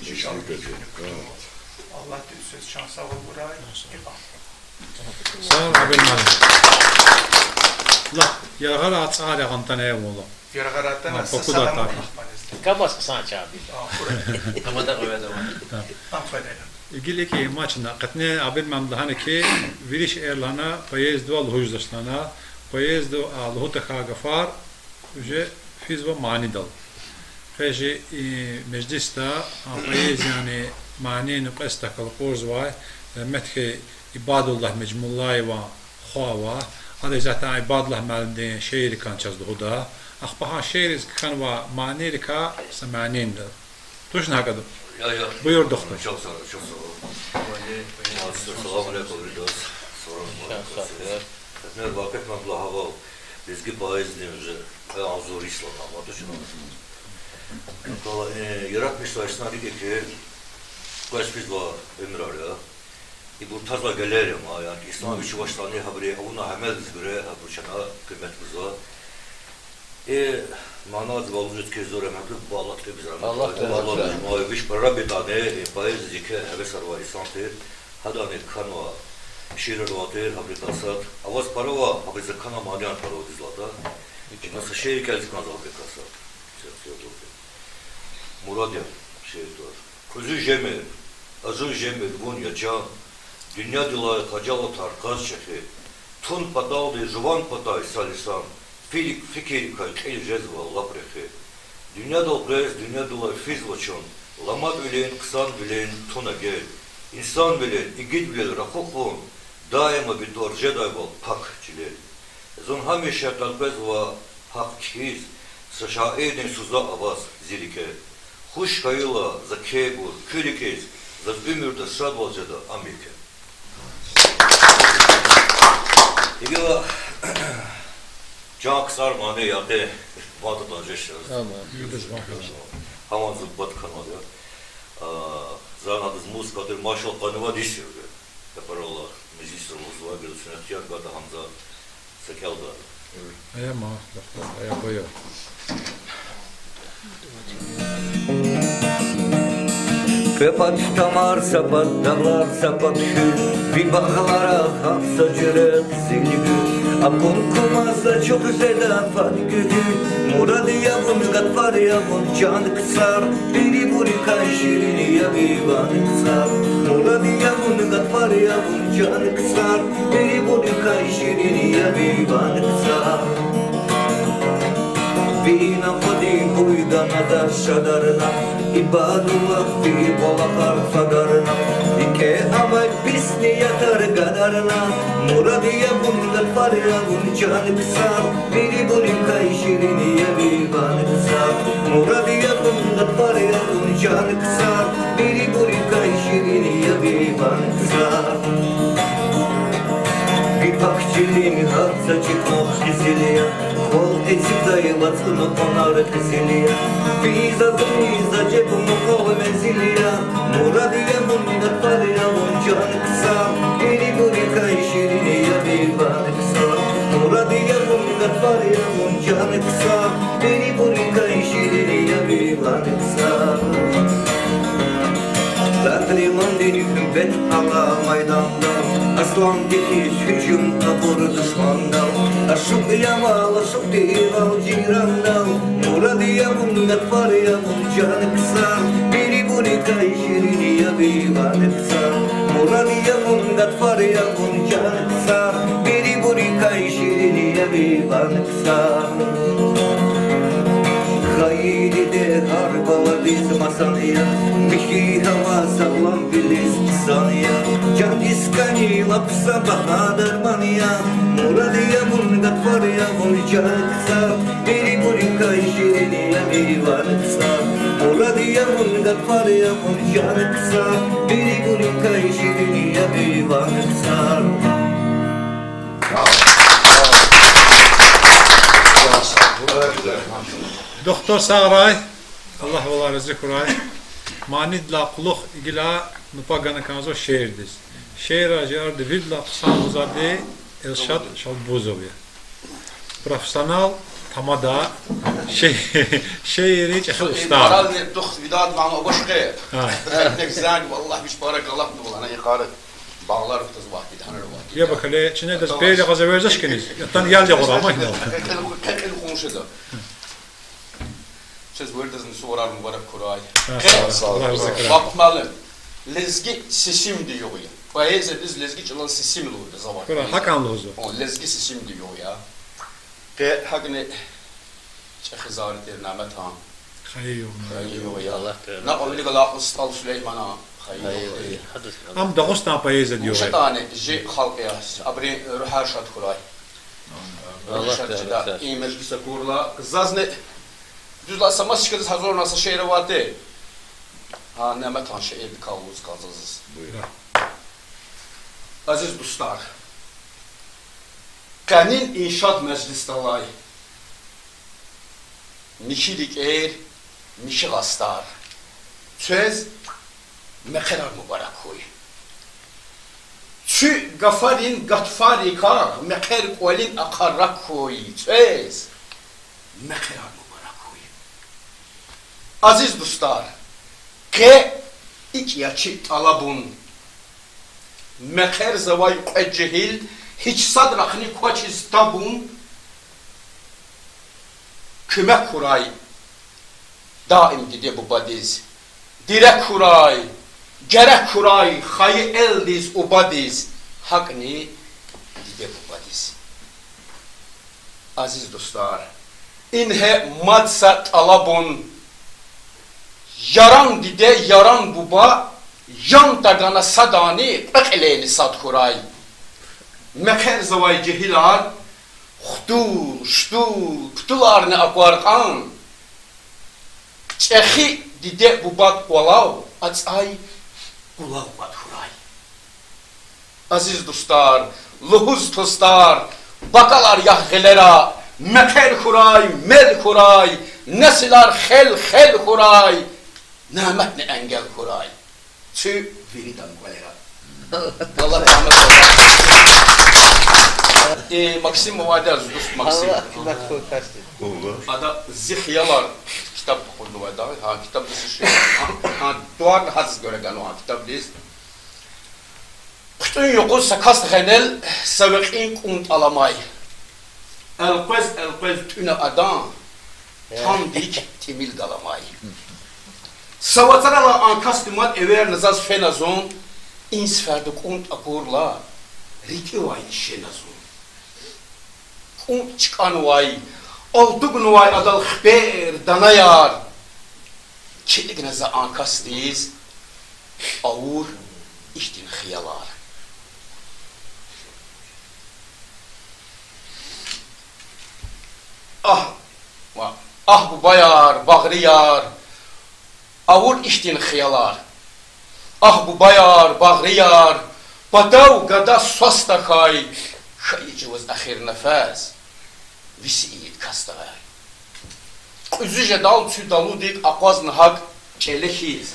şişalı günü kutumu. Allah söz şansa ol burayı. Sağ ol abim mənim. La, yarğar açar yağantan ev oğlum. Yarğaratdan pokuda salam tak. Kabas sanki abi. Ama da öyle var. İlgili ki maçında qatne abim mənim hani ki viriş erlana poyezdu al hujdaşlana poyezdu al hota gafar uje fizva mani dal. Feji mecliste poyez yani mani nuqasta kalqoz var methe ibadullah mecmullahi ve khava hada zaten ibadullah malinde şehir kan çazdı huda akhbaha şehir kan ve mani ka samanin da tuş ne kadar Ya. buyur doktor Çok sağ ol, çok sağ ol. Selamünaleyküm. Ne vakit mabla hava bizgi baizliğimizi azur İslam ama düşünün. Kala yaratmışlar isnadi ki kaç biz var ömür araya. Bu tazla gelir ama yani İslam işi başlanıyor haberi ona hemen göre bu çana kıymetimiz var. Manat valujut ki zor emekli bağlat ki biz Allah razı Maviş para bir tane payız zike heves arva isantir hadane kanva şiir roater fabrikasat avaz para va fabrize kana madyan para dizlata nasıl şehir geldik nazar fabrikasat Muradya şehir var kuzu jemir azun jemir bun yaca dünya dilay kacalı tarkaz şehri tun padaldi juvan patay salisan fikir kay jezva laprehe dünya dolprez dünya dolay fiz vaçon lamat bilen kısan bilen tuna gel insan bilen igid bilen rakokon daima bir dorje dayval pak çile zon hamisha talpez va hak çiz şaşaedin suzda avaz zilike huş kayıla zakebur külikez za ömürde sadvalcada Amerika İgila Can kısar mane yaptı vatandaş yaşıyoruz. Tamam. Haman zıbbat kanalı. Zanadız muz kadir maşal kanıva dişiyor. Yapar Allah. Meclislerimiz var. Gözüne tiyar gada Hamza Sekelda. Ayama doktor ayabaya. Kapat tamar sapat dağlar sapat hül bir bağlara hapsa cüret zilgü Akun kumazda çok zeden fadigüdü Muradı yavun gatvar yavun canı kısar Biri burika şirini yavivanı kısar Muradı yavun gatvar yavun canı kısar Biri burika şirini yavivanı kısar Vina fadi huydan adar şadarına İbadullah fi bolakar fadarına İke amay bisni yatar gadarına Muradiye bundan farya bun canı kısar Biri bunin kayşirini yavivanı kısar Muradiye bundan farya bun canı kısar Biri bunin kayşirini yavivanı kısar Bir pakçiliğin hatsa çıkmak diziliya Kol etip dayılatsını onarı kıziliya Fiza deniza cebumu kol menziliya Muradiye bundan farya bun canı kısar Biri bunin kayşirini yavivanı kısar Muradiye bundan farya bun canı kısar Biri bunin kayşirini yavivanı kısar Tahriman deni hümbet ala maydanda Aslan dikiz hücum kapır düşmandan Aşık yamal aşık dival cirandan Muradiye bundan farya bun canı kısar Biri buni kayşirini yavivanı kısar Muradiye bundan farya bun canı kısar Biri buni kayşirini yavivanı kısar Haydi de harbala biz masaya Mihri hava sağlam bilis saniya Can iskani lapsa bahadır manya Muradiye bundan farya bun canı kısar Biri buni kayşirini yavivanı kısar Muradiye bundan farya bun canı kısar Biri buni kayşirini yavivanı kısar Doktor Sağray Allah olar rızık kuray. Manidla kuluk igila nupagana kanzo şehirdiz. Şehir ajardı vidla samuzade Elşad Şalbuzovya. Profesyonel tamada şehri çeşit usta. Maral ne tuh vidad ma'na boş kayır. Ne güzel vallahi bir barak Allah bu bana yukarı bağlar tutuz vakti tanır vakti. Ya bakale çine de böyle gaza vereceksiniz. Yatan geldi orama yine. Kalkın konuşuyor. Siz verdiniz sorar mübarek Kuray. Sağ olun. Bakmalım. Lezgi sesim diyor ya. Poezya biz lezgi çalan sesim oldu zaman. Kura hakanlı ozu. O lezgi sesim diyor ya. Ke hakne çekhizarı ternamet ha. Hayır. Diyor ya. Allah Ne oldu la ustal Süleyman'a. Hayır. Am Dağıstan payızı diyor. Şatane ji halk ya. Abri ruhar şat Kuray. Allah da iyi meclise kurla. Zazne düzla samas çıkız hazır nasıl şehre vatı. Ha nemet han şehir kavuz kazız. Buyur. Aziz dostlar. Kanin inşaat meclis dalay. Mişilik er, mişi gastar. Söz mekerar mübarek koy. Çü gafarin gatfari kar, meker kolin akarrak koy. Söz mekerar mübarek koy. Aziz dostlar, ke iki yaçı talabun. Meker zavay cehil, hiç sadrakni koç istabun. Küme kuray, daim dide bu badiz. Direk kuray, gerek kuray, hayı eldiz u badiz. Hakni dide bu badiz. Aziz dostlar, inhe madsa talabun. Yaran dide, yaran buba, yan dagana sadani, ökeleyni sad kuray. Meker zavay cehilar, Xtul, ştul, kutularını akvarkan. Çehi dide bubat olav, açay ulav bat huray. Aziz dostlar, luhuz tostar, bakalar yahgilera, meker huray, mel huray, nesilar xel huray, namet ne engel huray. Çü viridan kolera. Allah rahmet eylesin. Maksim Muvadar, dost Maksim. Ada zihyalar kitap kurdu ve da ha kitap dışı şey. Ha duvar hadis göregen o kitap diz. Bütün yokul sakas genel sabiqin kunt alamay. El tüne adam tam dik temil galamay. Savatara ankastimat ever nazaz fenazon insferde kunt akurla riti vay şenazon. Kunt çıkan vay altı gün vay adal xber danayar. Çelik naza ankastiz avur iştin xiyalar. Ah bu bayar, bağrı yar, avur iştin xiyalar. Ah bu bayar, bağrı yar, batav gada sosta kay, şayıcı vaz ahir nefes, visiyet kastagay. Üzüce dal tü dalu dik akvaz nahak çelehiz.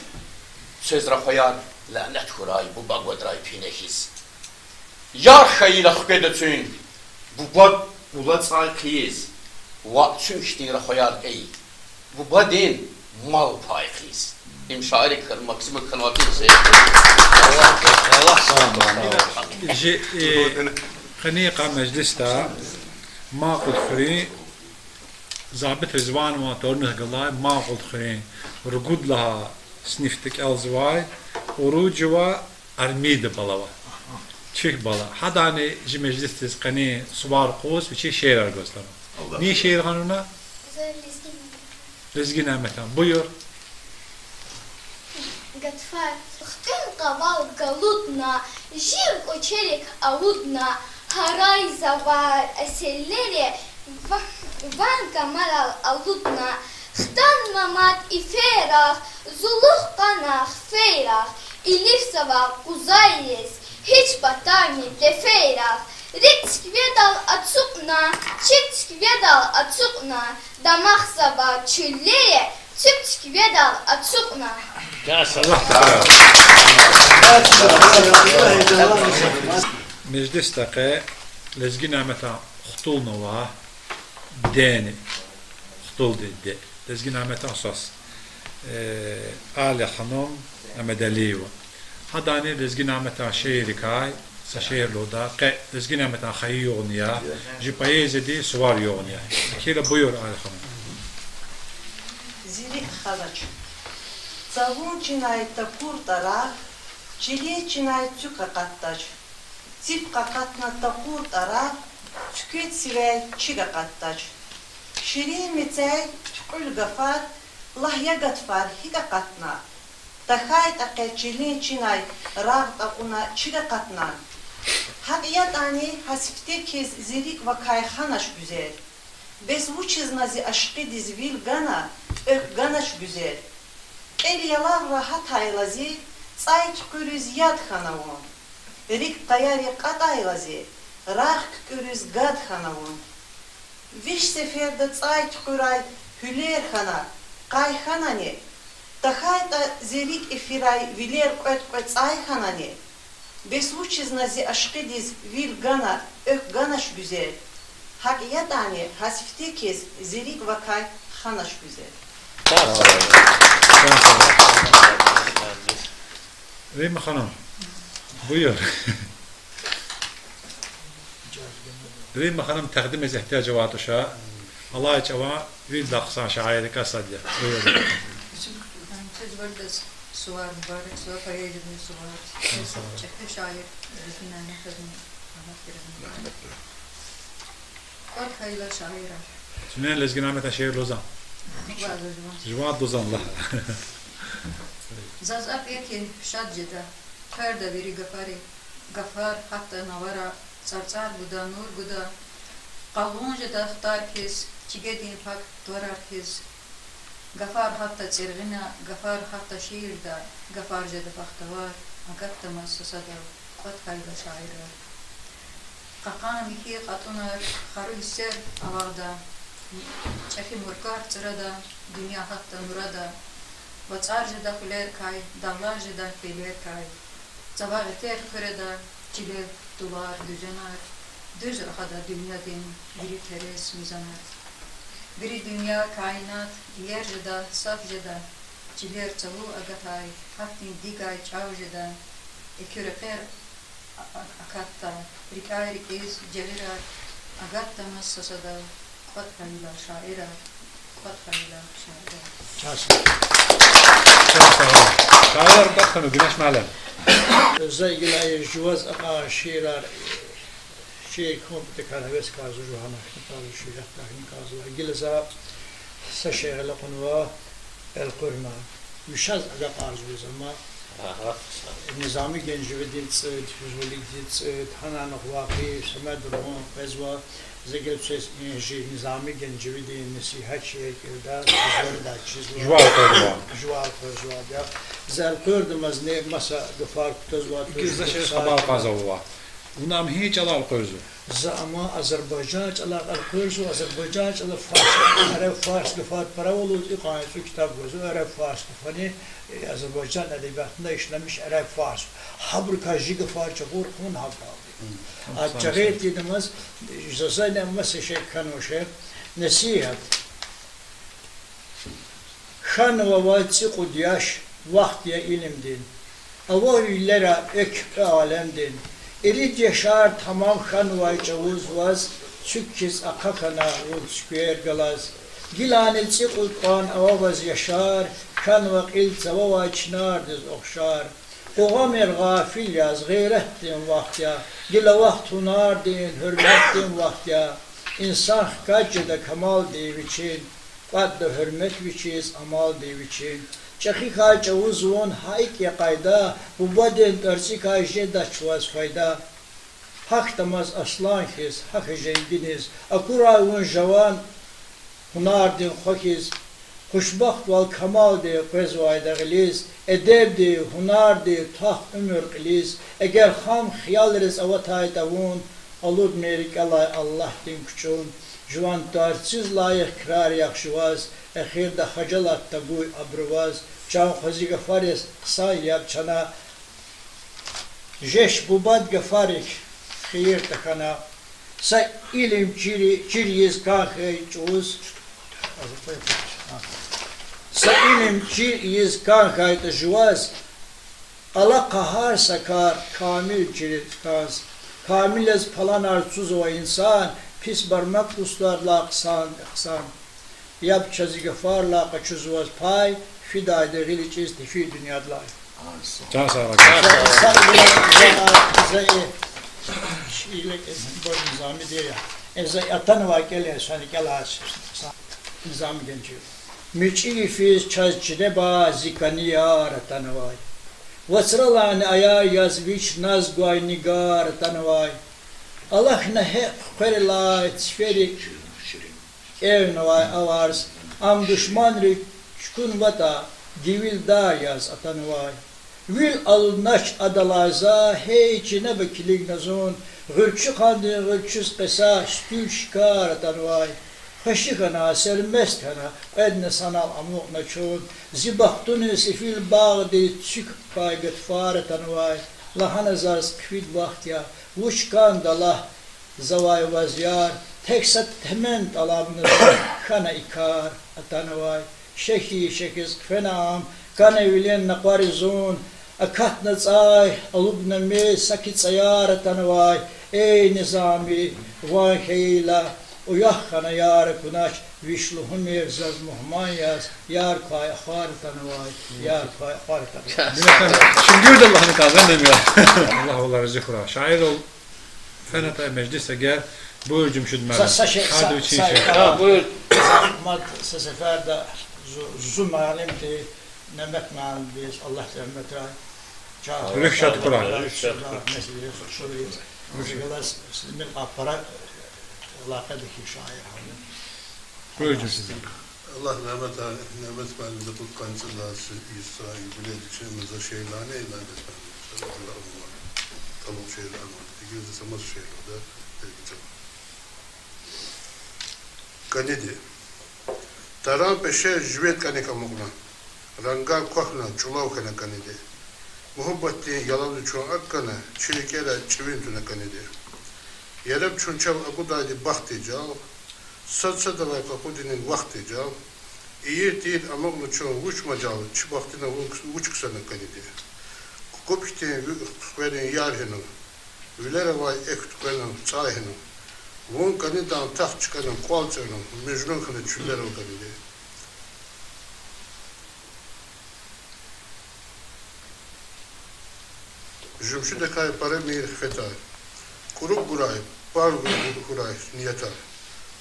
Söz rakoyar, lanet huray, bu bagvadray pinehiz. Yar xayila xukedetün, bu bag ulat sayqiyiz. Wa çüştin rakoyar ey. Bu badin mal payqiyiz. İmşairi kır, maksimum kanvatin se. Allah sağ خنيقة مجلستا ما قد خرين ضابط رزوان ما تورنه قلاي ما قد خرين رقود لها سنفتك الزواي وروجوا أرميد بلاوا تشيك بلا حدا أنا جي مجلس قني صبار قوس وشي شير أرجوسلام ني شير قانونا رزقنا نعمتان بيور Gatfar, xtın qaval galudna, jir koçelik avudna, haray zavar eselleri, van kamal aludna, xtan mamat iferah, zuluh qanah feyrah, ilir savaq kuzayes, hiç batarni defeyrah, ritsk vedal atsukna, çitsk vedal atsukna, damaq savaq çülleri, Tüpçük vedal açıkna. Meclis dağı lezgin meta xtul nova deni xtul dedi. Lezgin meta asas. Ali hanım amedaliwa. Hadani lezgin meta şehrikay سشير لو دا لزجنا متى خيونيا جي بايز دي سوار يونيا كيلا بيور على خم زيري خلاص زاون چناي تپور ترا چلي چناي چوكا قطاج تيب قطنا تپور ترا چكيت سيوي چيغا قطاج شيري متاي تقول غفار الله يغفار هيغا قطنا تخايت اقچلي چناي راغ تقونا چيغا قطنا Hakiyat ani hasifte kez zirik vakayxanaş güzel. Bez vuçiz nazi aşkı dizvil gana, ök ganaş güzel. El yalan rahat aylazi, tsay tükürüz yad xanavun. Rik tayari qat aylazi, rağ tükürüz gad xanavun. Viş seferde tsay tüküray hüler xana, qay xanani. Tahayta zirik efiray viler qöt tsay xanani. Besvuçiz nazi aşkı diz vil gana, ök ganaş güzel. Hakiyat ani hasifte kez zirik vakay xanaş güzel. Reyma hanım, buyur. Reyma hanım takdim ez ihtiyacı var uşağı. Allah içava vil daqsan şairi kasadya. Buyur. Suvar mübarek, suvar payayedin suvar. Çekti şair, bizimle nefedim, rahmet verin. Kod hayla şaira. Şunun lezgin Ahmet'e şehir Lozan. Jvat Lozan Allah. Zazap ekin şad ceda, perde veri gafar hatta navara, sarcar guda, nur guda, qalvunca da xtar kez, çigedin pak dvarar kez, Gafar hatta çergina, gafar hatta şiirda, gafar jeda faktavar, agatta masasada, qat hayda şaira. Qaqana miki qatunar, xaru hisser avagda, çefi murkar çırada, dünya hatta nurada, vatsar jeda kuler kay, dallar jeda feler kay, Zavar eter kırada, çile duvar düzenar, düz rahada dünyadın, biri teres mizanar. Biri dünya kainat, yer jeda, saf jeda, çiler çavu agatay, haftin digay çav jeda, ekürefer akatta, rikay rikiz cevirar, agatta massasada, qat hayla şaira, qat hayla şaira. Şair bakın, güneş malem. Zaygilay juvaz aqa şiirar, شيء كون بتكره بس كازو جوهنا كتاب شيء لكن كازو جلسا سشيء لقنوا القرما يشاز على قارزو زما النظامي جنجبدين تصيد فيزولي تصيد حنا نخواقي سماد روان قزوا زجل سيس إنجي نظامي جنجبدين نسيحة شيء كذا زوردا شيء جوال قزوا ده زال قرد مزني مسا دفار قزوا كذا شيء خبر قزوا Unam hiç alal koyzu. Ama Azerbaycan alal koyzu, Azerbaycan alal Fars, Arap Fars lüfat para olur, iqayet kitap koyzu, Arap Fars lüfani Azerbaycan edebiyatında işlemiş Arap Fars. Habrika jigi farça kurkun habra. Açıkçası dediğimiz, zaten mesela şey kanuşe, nasihat. Şan ve vatsi kudyaş, vaktiye ilimdin. Avahillere ek alemdin. Elit yaşar tamam xan vay çavuz vaz, çükkiz akakana rud şküyer galaz. Gilanil çıkutkan avavaz yaşar, kan vakil zavava çınar diz okşar. Qoğamer gafil yaz, gayrettin vaxtya, gila vaxt hunardin, hürmettin vaxtya. İnsan hkacıda kamal dev için, qadda hürmet viçiz, amal dev için. Çakika çavuzun haik ya kayda, bu baden tersi kayşe çuvaz fayda. Hak tamaz aslan hiz, hak jenginiz, akurayun javan, hunardin xokiz, kuşbaxt val kamal de qezvayda giliz, edeb de, hunar de, tah ömür giliz, eğer ham xiyal riz avatay davun, alud merik alay Allah din küçün, جوان تارچیز لایق کرار یخشواز اخیر ده خجالت تبوی ابرواز چاو خوزی گفاریس قصای یاب چنا جش بوباد گفاریک خیر تکنا سا ایلم چیریز کاخی چوز سا ایلم چیریز کاخی تجواز ala kahar sakar kamil çiritkaz kamil ez falan arsuz o insan pis barmak kuslarla kısan yap çazı gefarla kaçuz vaz pay fida edegili çiz tefi dünyadla Can sağ olun. Şiirlik bu nizami diye ya eza atan vakile sani kelas nizami gençi miçi fiz çazçide ba zikaniya ratanvay Vasralani aya yazviç naz guay nigar tanvay Allah ne hep kırla tsferi evnavay avars am düşman ri çkun vata divil da yaz atanvay vil alnaş adalaza heyçine bekilig nazon gırçı kandı gırçız qesa stül şikar atanvay Haşikana sermest hana edne sanal amuk naçun zibahtuni sifil bağdi çık kayget fare tanvay lahana zars kvid vahtya vuçkan dalah zavay vazyar teksat temen talabını kana ikar atanvay şehi şekiz fenam kana vilen naqarizun akat natsay alubna me sakit sayar atanvay ey nizami vahila Uyahkana yar kunaş vişluhun mevzaz muhman yaz yar kay khar tanvay yar kay khar tanvay. Şimdi de Allah'ın kazan demiyor. Allah onları zikra. Şair ol. Fenata meclise gel. Buyur cümşüd merhaba. Hadi üçün şey. Buyur. Ahmet seferde zum alimti nemek mal biz Allah rahmet ay. Rükşat Kur'an. Rükşat Kur'an. Alakadaki şair halim. Buyurun size. Allah rahmet valide bu kancılası İsa'yı biledikçemize şeylane ilan etmemiz. Allah'ım tamam şeyler var. İkimiz samaz şeylerde edeceğim. Kanedi. Taran peşe jüvet kane kamukna. Rangar kohna çulav kane kanedi. Muhabbetli yalanı çoğun akkana çilikere çivintüne kanedi. Yerem çunçav akudaydı baktı cav, satsa da var kakudinin vakti cav, iyi değil ama onu çoğun uçma cav, çi baktına uç kısana kanidi. Kupikten verin yarhını, ülere vay ektuklarının çayhını, vun kanidan taht çıkanın kualçanın, mecnun kanı çüller o kanidi. Jümşü de kay para meyir fetay. Kurup buray, bar kuray niyetar.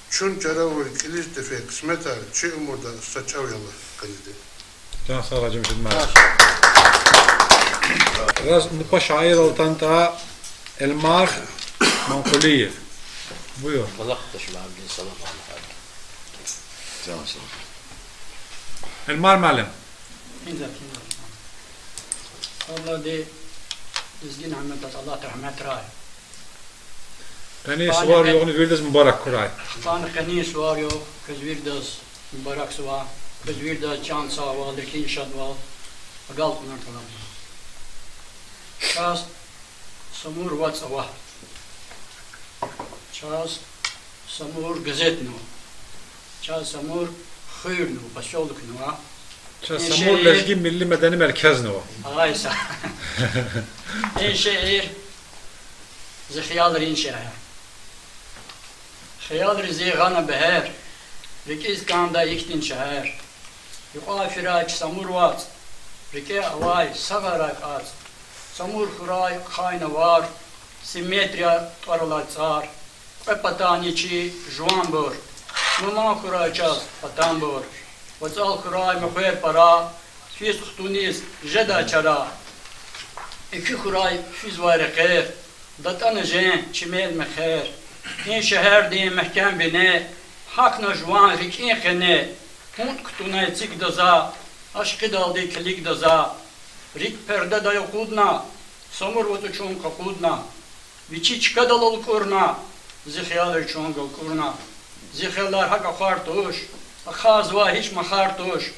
Çün caravur kilis defe kısmetar, çi umurda saçav yalla kanidi. Can sağ olun cümşüd merhaba. Raz nupa şair oltan ta Elmar Mankuliyev. Buyur. Allah taşıma abdin salam aleyhi. Can sağ olun. Elmar Malim. Allah de izgin Ahmet Allah rahmet ray. Kani suvar yoğunu virdes mübarek kuray. Bana kani suvar yok, kız virdes mübarek suvar, kız virdes çan sava, lekin şadval, agal kunar talam. Çaz samur vat sava. Çaz samur gazet nu. Çaz samur khayr nu, başolduk nu. Çaz samur lezgi milli medeni merkez nu. Aysa. İnşehir زخيال رين شهر خيال رزي غانا بهر ركيز كان دا يكتن شهر يقال فراج سمور وات ركي اواي صغرك آت سمور خراي خاين وار سيمتريا طرلا صار قبطاني چي جوان بور مما خراي چاس پتان بور وصال خراي مخير پرا فيس خطونيس جدا چرا اكي خراي فيز وار خير دتان جن چمل مخير این شهر دی محکم بینه حق نجوان ریکین خنه هون کتونه چیک دزا عشق دالدی کلیک دزا ریک پرده دا یقودنا سمر و تو چون قودنا ویچی چکا دلال کرنا زخیال چون گل کرنا Zikhelar haka khartush. Khazwa hiç makhartush.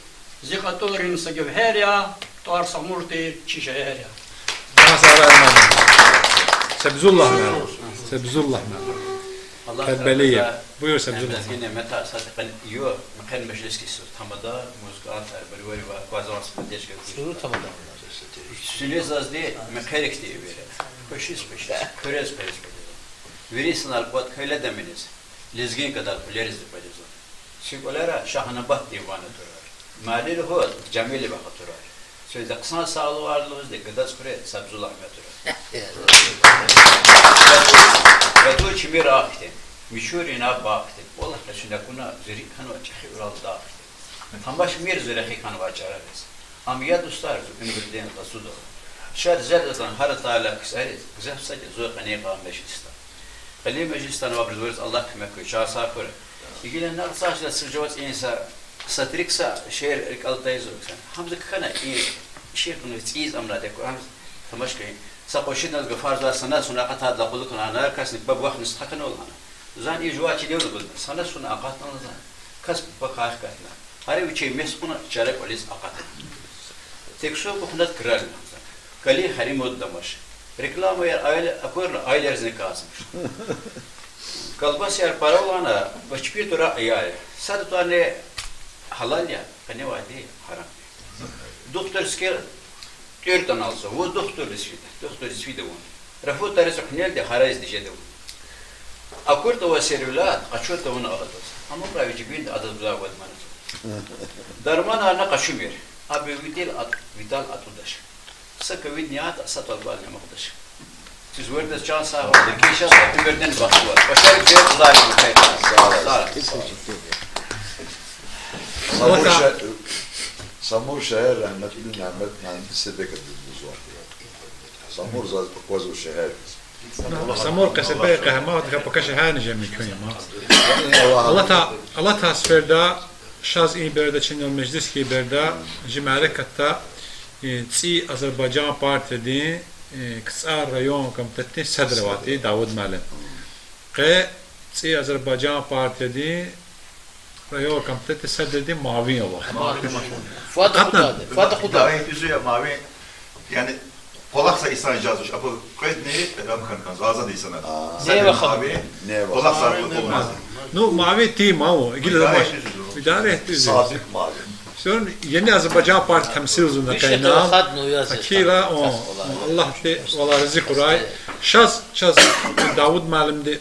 Zikatorin sa gevherya. Tar samurti çişehya. Sebzullah mı? Sebzullah mı? Terbeliye. Buyur Sebzullah. Yine meta satıkan yok. Mekan meclis ki tamada muzgat terbeli ve bazılarımız paydaş götürüyor. Tamada. Sülez az değil. Mekanik diye verir. Koşuz körez. Verisin albat köyle demeniz. Lezgin kadar biliriz de böyle zor. Şikolara Şahanabad divanı durar. Mali ruhu Cemili bakı durar. Sözde kısa sağlığı varlığımız de gıdas kure Sebzullah durar. Ve tu çimir ahti. Mişurina bakti. Ola kaçında kuna zirik kanı açığı ural dağıtı. Tambaş mir zireki kanı açarız. Amiyat ustar ünbirden kasudu. Şer zerdetan har taala kısayet. Güzel sadece zor kanı qam meclistan. Qali meclistan ve bizoriz Allah kımek çağ safır. İgilenler saçla sırcavat insa satriksa şehir rikaltayız olsan. Hamza kana iyi şehir bunu tsiz amrade ko ham tambaş kay. Sapoşina gfarza sana suna qata daqulu kana nar kasnik bab waqt nisqakan olana. Zan ijwaçi diyor bu. Sana suna aqatan zan. Kas bakar katla. Hari uçey mesuna çarek polis aqat. Tekso bu hunat kral. Kali hari moddamaş. Reklama yer aile akor ailerzine kasmış. Kalbas yer para olana başpir tura ayar. Sad tane halal ya. Kane vadi haram. Doktor sker Türk'ten alsa. O doktor isvide on. Rafu tarih kunel de harayız diyeceğim. Akurta ve serülat, açurta onu ağadır. Ama buraya cibinde adı buzağı vadmanı. Darman ağına kaşımır. Abi vital atudaş. Sakı vidniyat asat albalne maqdaş. Siz verdes can sahibi. Keşas ömürden vakti var. Başarı bir zalim kayıtlar. Sağ ol. Samur şehir rahmetli Mehmet mühendisi beklediniz var. Samur zaten kozu şehir. Samur kasabaya kahramat kapakaş hani cemi köyma. Allah tasferda şaz iyi berda Çin'in meclis ki berda cemarekata tsi Azerbaycan partidi kısa rayon komiteti sadravati Davud Malin. Qe tsi Azerbaycan partidi rayon komiteti sadrdi Mavi Allah. Fatih Kudavi yüzüye Mavi yani Polaksa İhsan icazmış. Apo koyt neyi? Ben kankan. Zaza değil sana. Neye bakalım? Neye bakalım? Polaksa olmaz. No Mavi ti Mao. İgili de baş. İdare etti. Sadık Mavi. Sonra yeni Azerbaycan Parti temsil uzun kaynağı. Akira o Allah te valla rızık kuray. Şaz Davud Malim'de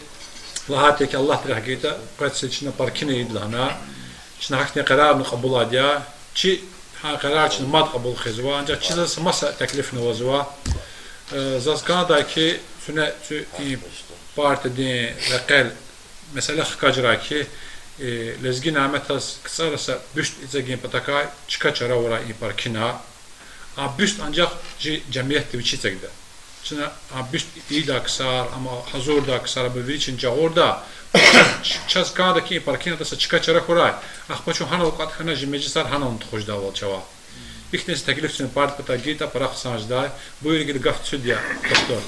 lahatek Allah te hakika qad seçine parkine idlana. Şuna hakne karar kabul adya. Çi karar için mad kabul khizwa ancak çizası masa teklifini vazwa. Zazkana ki süne partide rakal mesela xkajra ki lezgin ametas kısarasa büst izegin patakay çıkaçara ora parkina. A büst ancak cemiyet biçi çekdi. Şuna büst iyi da kısar ama hazır da kısar bu için cahorda Çazkadaki parkina da çıkaçara koray. Ahpaçu hana okat hana jimejisar hana onu hoş daval çava. İknesi teklifçinin parti pata gita para kısancıda bu ilgili gaft südya doktor.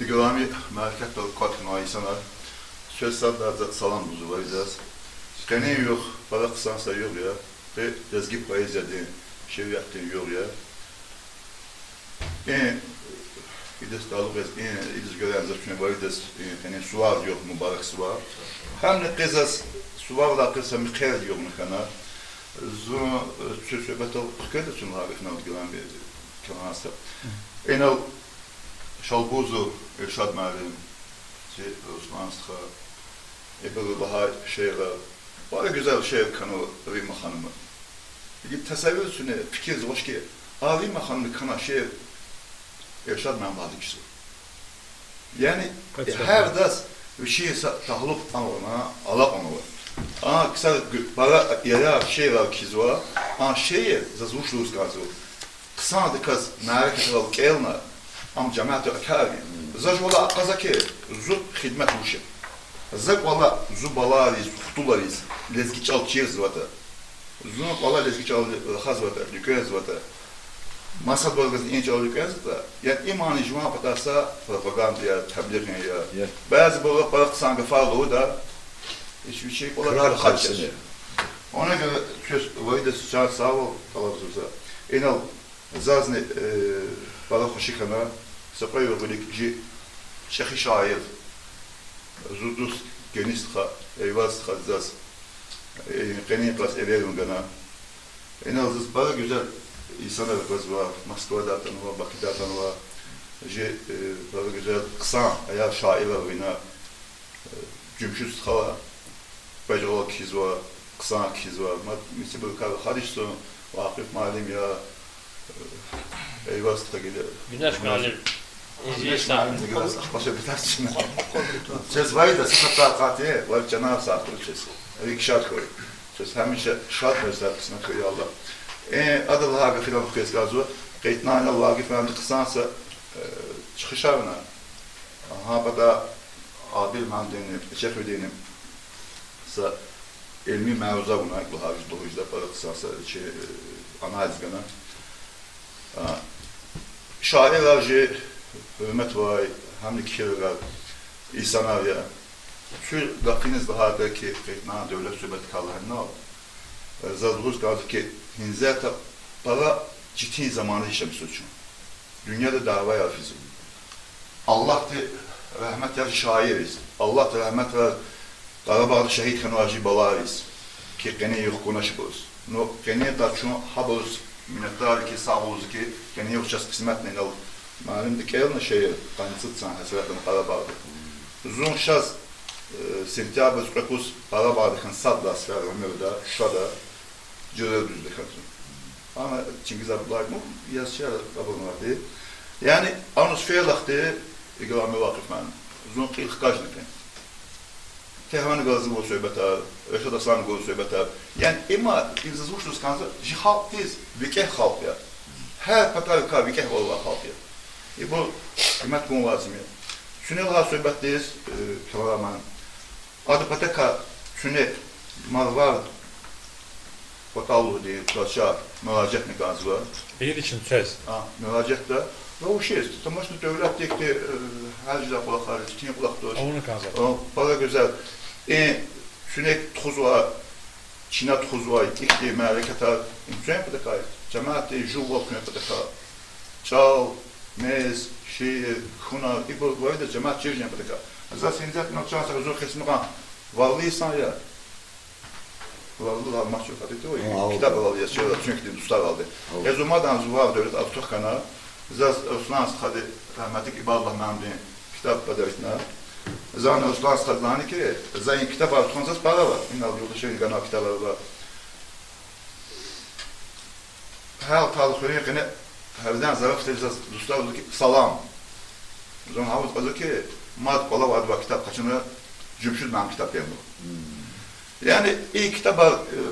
İgilami merkez dolu katına insanlar söz sadece salam buzu varacağız. Kene yok, para kısansa yok ya. Ve dezgi payız yedi, şey yaptığın yok ya. İdes dalık İdes gören zaten varız. Yani suvar yok mübarek suvar. Hem ne kızas suvar da kısa mükemmel yok mu kana. Zor söhbet ol. Kıda şunu harifne gelen bir kanası. Enal şalbuzu Erşad Mağrim, Osman Sıkha, Ebru Bahar şeyler, bana güzel şey kanı Rima Hanım'ı. Bir tasavvur üstüne fikir hoş ki, Rima Hanım'ı kana şey Erşad Mağrim kişi. Yani her ders bir şey tahluk anına, Allah anına. Kısa bana yaya şeyler kişi var, şeyi zazvuşluğuz gazı. Kısa dikkat nareketi al kelna. Am cemaat akari. Zaj valla kazaki zut hizmet uşu. Zak valla zubalariz, xutulariz, lezgiç al çiğiz vata. Zunuk valla lezgiç al xaz vata, lükez vata. Masad bölgəsində inç alıq yazdı. Yəni imanı icma patasa propagandaya, təbliğə. Bəzi bölgə balık sanqıfalı da hiçbir şey olabilir. Kaçır. Ona göre söz vayda sıçar sağ ol kalabızımıza. Enal zazni balık hoşikana sapayı velik ji şehi şair zudus genistha eyvaz khazaz qeni klas evevim gana. Enal zız balık güzel insanlar var. Moskova'da tanıva, Bakı'da tanıva. Ji balık güzel kısa ayağı şair var oyna. Cümşüz khala. Bacılı kişiz var. Kısa kişiz var. Mesela bu kadar hadiçto vakıf malim ya eyvaz da gelir. Güneş malim. İzleyiciler biraz başa bir tartışma. Söz var da sıkıntı katı var Cenab-ı Sattır çesi. Bir şart koy. Söz hemşe şart mesela kısmına koyuyor Allah. Adı Allah'a filan kıyas gazı. Qeytnane Allah'a gitmemde kısansa çıkışarına. Ha bada adil mandini, çek ödenim. Sa ilmi mevzuza buna bu haviz doğucuda para kısasa analiz gana. Şair avcı hürmet vay hamdi kişiler İhsan abiye. Şu lafınız daha da ki qeytnane devlet söhbeti kallarına al. Zadğuz kaldı ki hinzata para ciddi zamanı işlemiş için. Dünyada dava hafizim. Allah da rahmet ya şairiz. Allah da rahmet ve Qarabağda şəhid xanacı balarız ki qəni yox qonaşbız. No qəni da çün habız minnətdar ki sağ oluz ki qəni yox ças qismətlə al. Mənim də gələn şey qanıtsan həsrətən Qarabağda. Uzun şaz sentyabr qapus Qarabağda xansad da sfər ömürdə şada cürə düzdü xatın. Ama Çingiz ablayım yazışa qabılmadı. Yəni anusferlaxdı iqamı vaqif mən. Uzun qıyıq qajnıqın. Tehran'ı gazı bu söhbətə, Rəşad Aslan'ı bu söhbətə. Yəni, ima izləyəcəksiniz kanıza, halk biz, vikeh halk ya. Hər patarika vikeh olan halk ya. Bu, qiymət bunu lazım ya. Sünəl söhbətdeyiz, Kalaman. Adı pataka, sünət, malvar, Batallı deyil, Qaçar, müraciət məqazı var. Bir için söz. Müraciət də. Və o şey, tamamı dövlət deyik ki, hər cüzə qulaqları, ciddi qulaqdır. Onu qazar. Bana güzel. Sünek tuz var, Çin'e tuz var, ikli memlekete, imkan yapıda cemaat-i juva yapıda çal, mez, şehir, xuna, bu da cemaat çirkin yapıda. Zaten zaten nokçansa zor kısmı kan, varlıysan ya, varlığı almak çok adı o. Kitap alı yazıyorlar, çünkü dostlar aldı. Ezumadan zuvar devlet avtok kana, zaz Osman Sıxadı, rahmetlik İballah memnun kitap badarışına. Zan Osman Sıxadı ki, zayin kitap avtokanzaz para var. İnal yolda şey kanal kitapları var. Her talı söylüyor ki, herden zaraf tezaz dostlar oldu ki, salam. Zan havuz oldu ki, mad kola vardı var kitap kaçını, cümşüz ben kitap yapıyor. Yani iyi kitap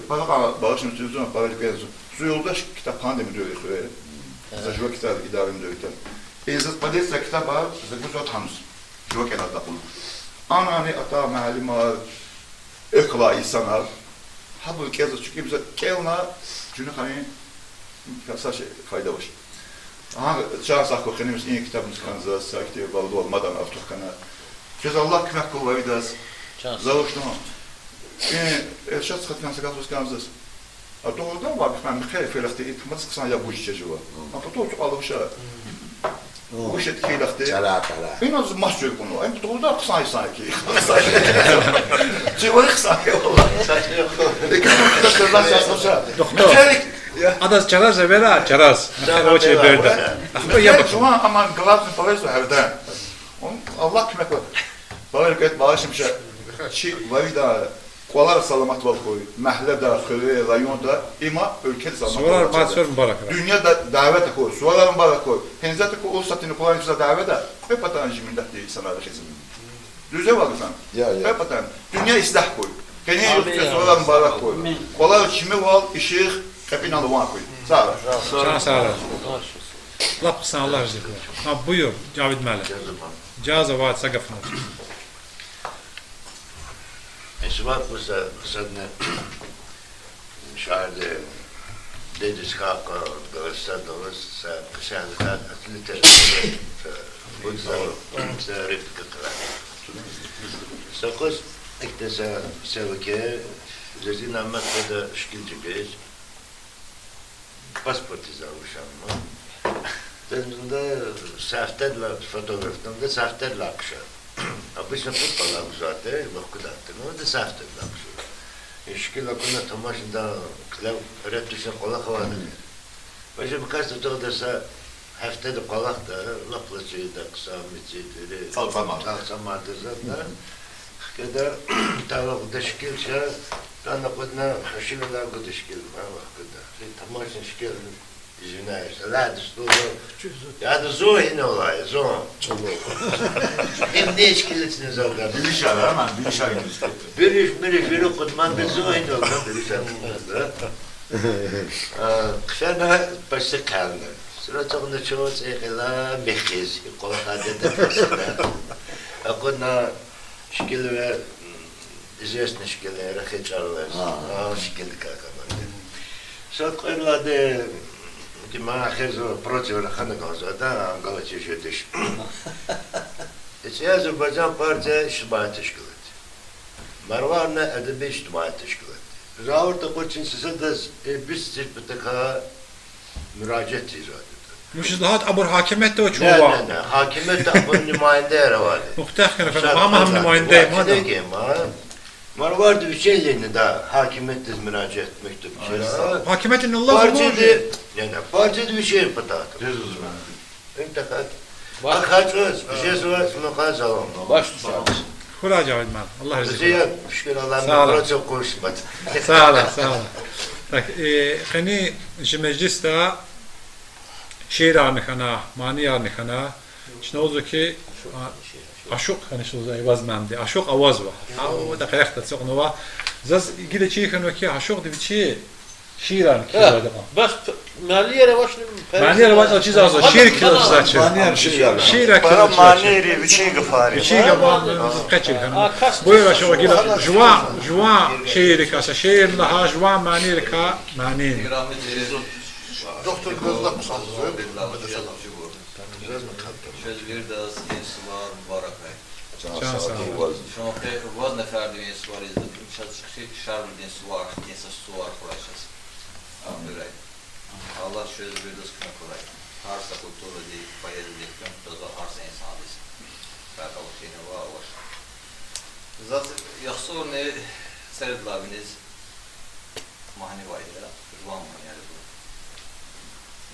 para bağışın üstüne para yazıyor. Su yolda kitap pandemi diyor söylüyor. Zaşıva kitap idarem diyor. İzaz padesa kitap var, zaguzat hanus. Jova kenarda bulur. Anani ata malimar, ekla insanlar. Ha bu kez çünkü bize kelna çünkü hani kasa şey fayda var. Ha çağırsak o kendimiz iyi kitabımız kanza sakti baldı olmadan aftuk kana. Söz Allah kımak kuvvetidas. Zavuşnu. Erşad sıkıntı sakatımız kanzas. Doğrudan var ben bir kere felakti itmaz kısan ya bu işçi var. Ama doğru alışa. Bu şey kelakti. En az maç yok bunu. En doğrudan kısan sanki. Çeviri kısan valla. Doktor. Adas çararsa vera çaras. O şey böyle. Ya şu an ama glavni parası herden. Allah kime koy. Bağırket bağışmışa. Şey vayda Kualar salamat var koy. Mahallede, köye, rayonda ima ülke salamat. Sualar pasör mübarek. Dünyada davet koy. Sualar mübarek koy. Henzete koy. O satını kullanıcıza davet de. Hep atan jimindat değil sana da kesin. Düze var sen. Hep atan. Dünya islah koy. Kene yok sualar mübarek koy. Kualar kimi var işi kapın alıvan koy. Sağ ol. Sağ ol. Lap kısa Allah razı olsun. Ha buyur Cavid Məlik. Caza vaat sagafına. Esvat mesela kısadına şairde Dediz kaka, görsen doğru, sen literatürü, bu zaman replikatlar. Sakız, iktesa sevke, zezin ammatta şkilcigeyiz. Pasportiz almışam mı? Denizde sahterler, fotoğraflarında sahterler akşam. Обычно футбол обжатый, вакудатый, но это сахтер обжу. İşkil akına tamaşında klav öğretmişim kolak havadı. Başka birkaç da doğdasa haftada kolak da laplacıyı da kısametçiydi. Salsamardı zaten. Kada tavuk da şkilse tane kodna haşineler kudu şkil var vakıda. Tamaşın şkil извиняюсь, радость, я до зои не лаю, зон. Hem ne işkiletsiniz orada? Biliş abi hemen, biliş abi. Bir okutman bir zoi ne oldu? Biliş abi. Kışana başı kaldı. Sonra çoğunda çoğu çekila mekiz, kolak adeta fasına. Akonna şkil ve известные şkiller, rakıçarlar. Şkil kakamanda. Sonra koyuladı ما خیزو پروچه ولی خانه گازه دا انگالا چه شدش. İçi Azerbaycan parça iştibai teşkilatı. Marvar ne edebi iştibai teşkilatı. Raorta koçin size de biz zirpeteka müracaat icradı. Müşidahat abur hakimet de o çoğu var. Ne, hakimet de abur nümayende yere vardı. Muhtemelen efendim, ama hem nümayendeyim. Marvardı bir şeylerini da hakimiyetiz müracaat mektup. Hakimetin Allah'ı var. Yani parçada bir şey patatım. Düz uzman. İntakat. Kaç öz, bir şey sonra kaç alalım. Baş tutacağız. Kula Cavit Mal. Allah razı olsun. Şükür Allah'ım çok konuşmadı. Sağ olun, sağ olun. Tak, hani mecliste şiir amikana, mani amikana. Şimdi oldu ki aşık hani şu zavaz memdi. Aşık avaz var. O da kayakta çok nova. Zaz gide çiğken ki aşık de bir çiğ şiir amikana. Bas maliye başlı. Maliye başlı çiz az. Şiir kilosu açı. Şiir kilosu. Maliye bir şey gıfari. Bir şey gıfari. Kaçır hani. Buyur aşağı gide. Jua şiir kasa. Şiir daha jua mani ka mani. Doktor Gözlak mısınız? Söz bir de ensi var mübarek ay. Can sağ olun. Şuna vaz neferdi ensi var izledim. Şarlı ensi var, ensi su var kurayacağız. Amduray. Allah söz bir de sıkına kuray. Harsa kulturu değil, payezi değil, kömütazda harsa insan değil. Kakalı şeyine var. Zaten yaxşı ne seyredilabiniz mahni vaydı ya. Rıvan mı yani bu?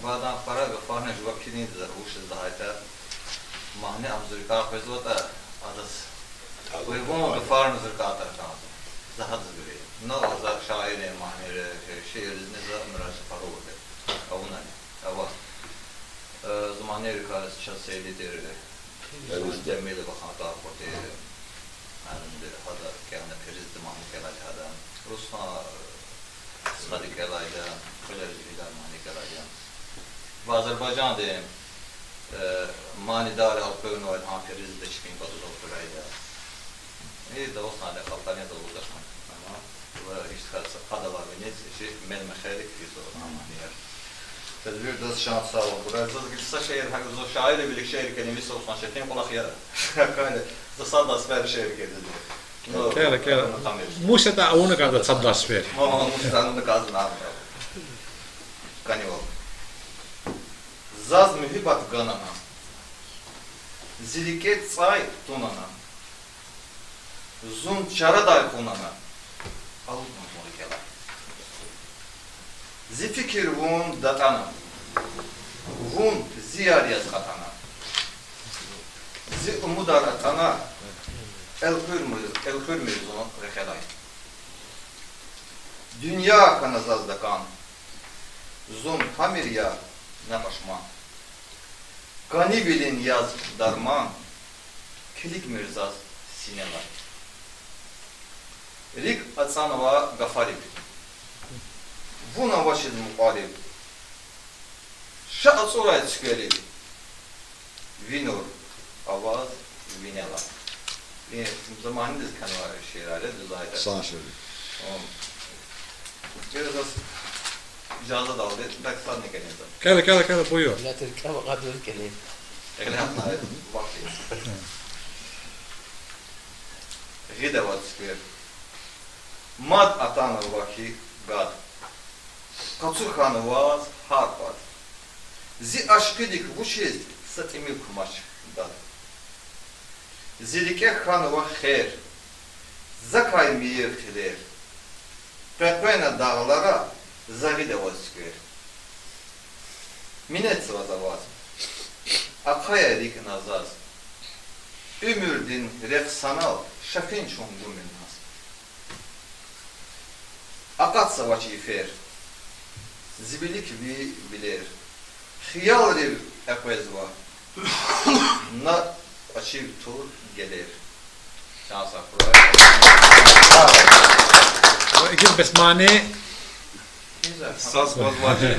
Vadan para ve farne juvak kiniydiler. Uşuz daha ete mahni amzurika kızvata adas. Uygun ve farne zırka atar kaldı. Zahad zırgı. Ne olsa şairi, mahmiri, şiirizini de mürası para oldu. Avuna ne? Ava. Zamanı yukarısı çat seylidir. Cemile bakan daha korte. Anında hada kâne perizdi mahni kelali hada. Rusna sıkadı kelayda. Kıları zühidar mahni kelayda. Ve Azerbaycan diyeyim. Manidar halkı noel hanferiz de çıkayım batı doktorayda. İyi de olsun hadi kalkanya da ulaşmak. Ama işte kadalar ve net işi melme xeyrik bir sorun ama niyer. Tedbir de şans sağ olun. Burası da gitsa şehir hakkı zor şairle birlik şehir kelimesi olsan şeklin kulak yara. Kaydı. Zasad asfer şehir geldi. Kera. Musa da onu kadar sadda asfer. Musa'nın da kazını almıyor. Kanıyor. Zaz mühibat ganana. Ziliket say tunana. Zun çaraday kunana. Alın molikela. Zifikir vun datana. Vun ziyariyaz katana. Zi umudar atana. El hürmüz onu rekelay. Dünya kanazaz dakan. Zun hamiriya napaşman. Kanibilin yaz darman. Kilik mirzaz sinelay. Rik Atsanova Gafarib. Vuna vaşid muqarib. Şaat sorayet şükelib. Vinur, avaz, vinela. Zamanı da kanı şiirale düzayda. Sağ şöyle. Biraz icazet aldı. Baksan ne gelirse. Gel buyur. لا تركب قدر الكلام غدا واتسبير ماد أتانا وكي بعد كاتو خانواز هارباد زي أشكدك وشيز ستيمي كماش داد زيدك خانوا خير زكاي مير خير Pekvena dağlara zavide vazgeçer. Minnet vazavaz. Akaya dik nazaz. Ümürdin refsanal şafin çongu minnaz. Akat savaşı ifer. Zibilik vi bilir. Xiyal rev ekvezva. Na açıv tur gelir. Şansa kurar. İkiz besmane. Saz bozmacı.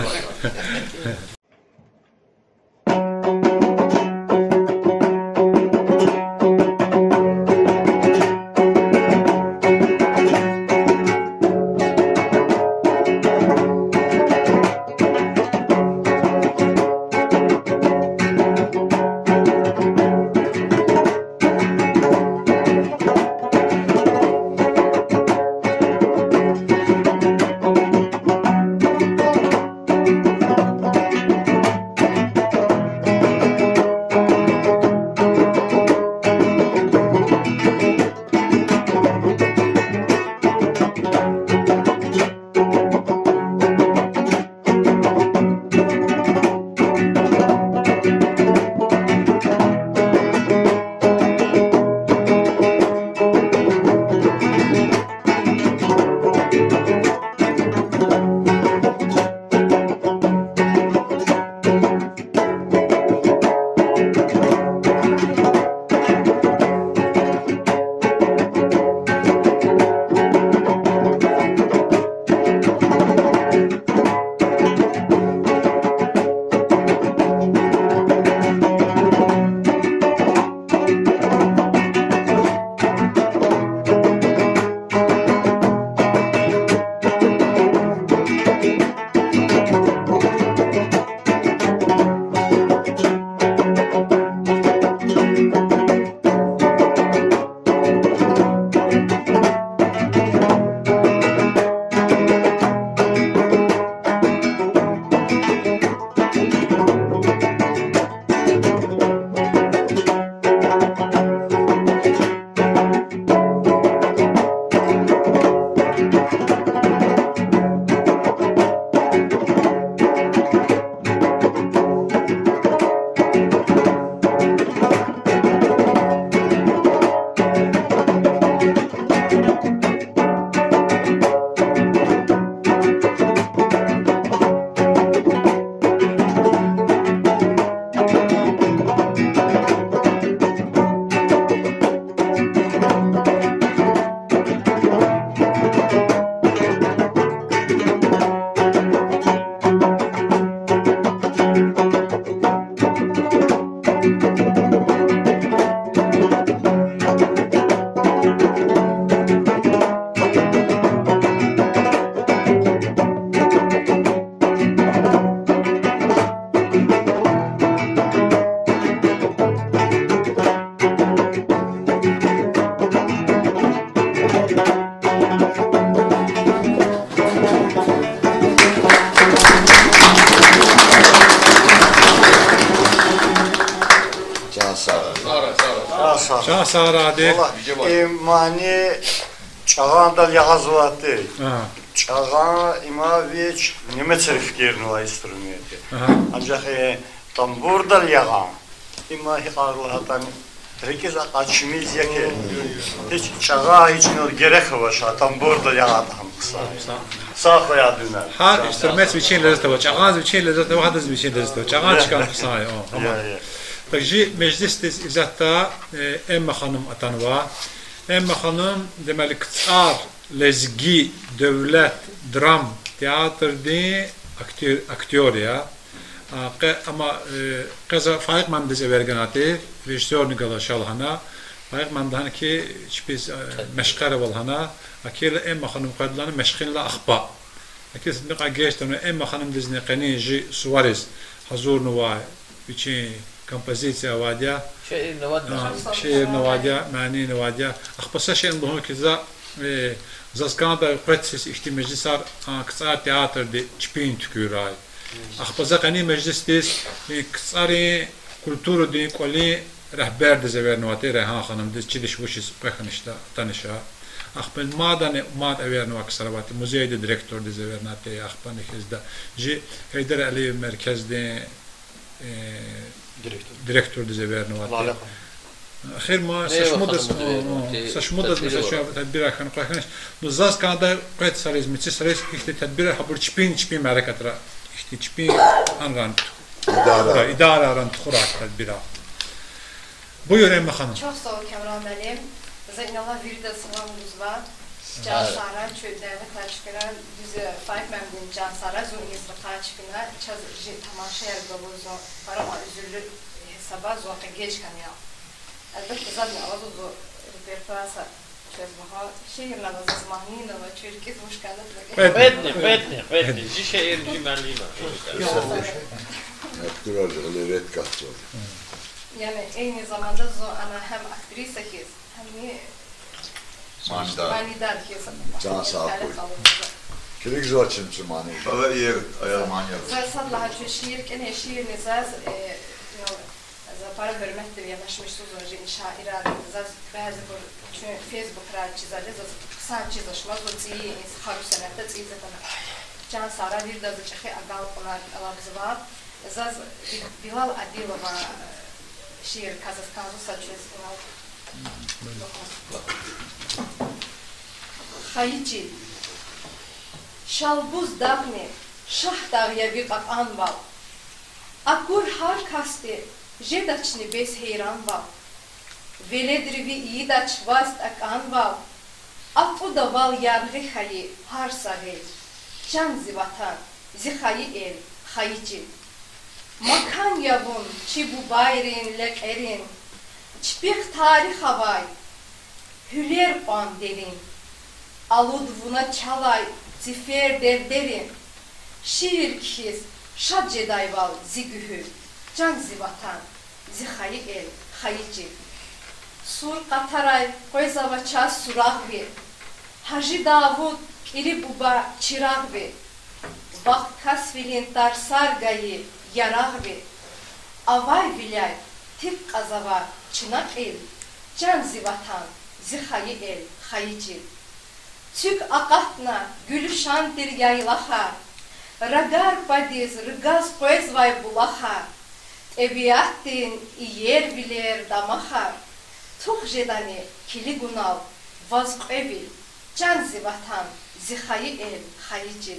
Şah sağradı. Mani çağan da yazıvatı. Çağan imaviç Nemeçer fikirni var instrumenti. Ancak tam burada yagan. İmahi ağırlatan herkes açımız ya ki hiç çağa hiç ne gerek var tam burada yagan kısa. Sağ koya döner. Her instrument için lezzeti var. Çağan için lezzeti var. Hadız için lezzeti var. Çağan çıkan kısa. Tamam. Peki meclistes izatta Emme Hanım atanva. Emme Hanım deməli qıtsar lezgi devlet dram teatrdi aktöriya. Ama qaza Faiq Mandiz verganati rejissor Nigala Şalhana. Faiq Mandan ki biz meşqara valhana. Akil Emme Hanım qadlanı meşqinla axba. Akis نقع جيشتنا إما خانم دزني قني جي سواريز حضور نوا بيجي كومبوزيشن واديا شيء نواديا معني نواديا أخبص شيء نبهون كذا زاسكاندا قرتسيس إحتي مجلسار كسار تياتر دي تشبين تكوراي أخبص قني مجلس ديس كساري كولتورو دي كولي رهبر دزوير نواتي رها خانم دز تشيلش وشيس بخنشتا تنشا أخبن مادن ماد أوير نواك سرواتي موزي دي ديريكتور دزوير ناتي أخبن خزدا جي هيدر علي مركز دي ديريكتور دزوير نواتي خير ما سشمودس مثلا تدبير كان قاهنش نزاز كان قيد سريز متس سريز إخت تدبير حبر تشبين معركة ترى إخت تشبين أنغان إدارة ران تخرج تدبير buyur Emma Hanım. Çok sağ ol Kamran Benim. Zeynal'a bir de sıvamız var. Can Sara çöllerine kaçkına bizi Faik Memnun Can Sara zonizli kaçkına çazıcı tamaşaya gavuzun parama üzüllü hesaba zoğu geç kanıyor. Elbette zaten avazı zoğu repertuarsa çözmeha şehirler azı zmaniyla ve Türkiye hoş geldin. Bedni. Ci şehir cimallima. Yaptılar öyle red kastı. Yani aynı zamanda ana hem aktrisa kes hem de manidar kes. Can sağ ol. Kirik zor çimçi mani. Baba yer ayarmanya. Zaten şu şiir kene şiir nizaz para hürmettir yanaşmış sözü şairler nizaz bazı bu Facebook rahat çizerler kısa çizişmez o tsiyi haru senette tsiyi zaten Can Sara bir de çıkı agal onlar alabzıvar zaz Bilal Adilova şiir Kazakstan'da saçıyoruz. Hayıcı Şalbuz dağne şah dağya bir qaqan val Akur har kaste jedaçni bes heyran val Veledrivi iyidaç vast akan val Apu da val yargı hayı har sahil Can zivatan zihayı el hayıcı Makan yavun, çi bu bayrin, lekerin, çpik tarih havay, hüler on derin, aludvuna çalay, zifer derderin, şiir kiz, şad cedayval, zigühü, can zivatan, zihayi el, hayıcı. Sur qataray, koy zavaça suraq bir, Hacı Davud, iri buba çıraq bir, Vakt kasvilin tarsar gayı, yaraq bir, avay vilay, tip qazava, çınak el, can zivatan, zihayı el, hayıcı. Tük aqatna, gülüşantir yaylaha, ragar padiz, rıgaz koyzvay bulaha, ebiyatin iyer biler damaha, tuh jedani, kili gunav, vazqevil, can zivatan, zihayı el, hayıcı.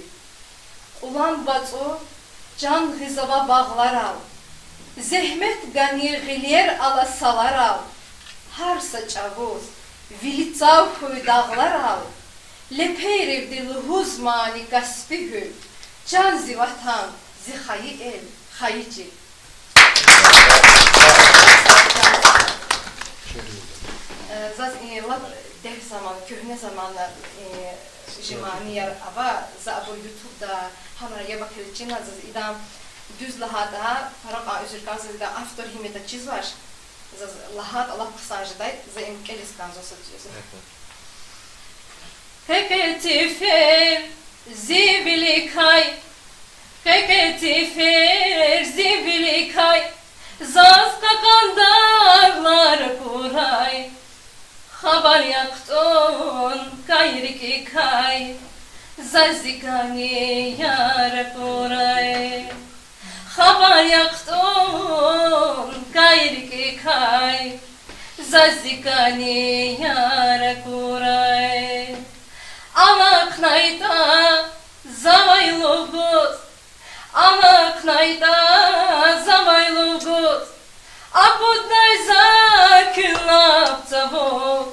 Ulan batı, can hızava bağlar al, zehmet gani giliyer ala salar al, harsa çavuz, vilitsav koy dağlar al, lepeyrevdi luhuz mani gaspihü, can zivatan, zihayı el, hayıcı. Zaz dev zaman, köhne zamanlar jimani yer ava za bu YouTube'da hanaya bakılçına zaz idam düz lahada para üzülkan zazda after himeta çiz var. Zaz lahat Allah kısacıday za imkelis kanzo satıyorsun. Heketifer zibilikay Heketifer zibilikay Zaz kakandarlar kuray Haber yaktun kayriki kay Zazikani yar kuray Haber yaktun kayriki kay Zazikani yar kuray Amak nayta zavaylu guz Amak nayta zavaylu guz Apudnay zakülap zavuz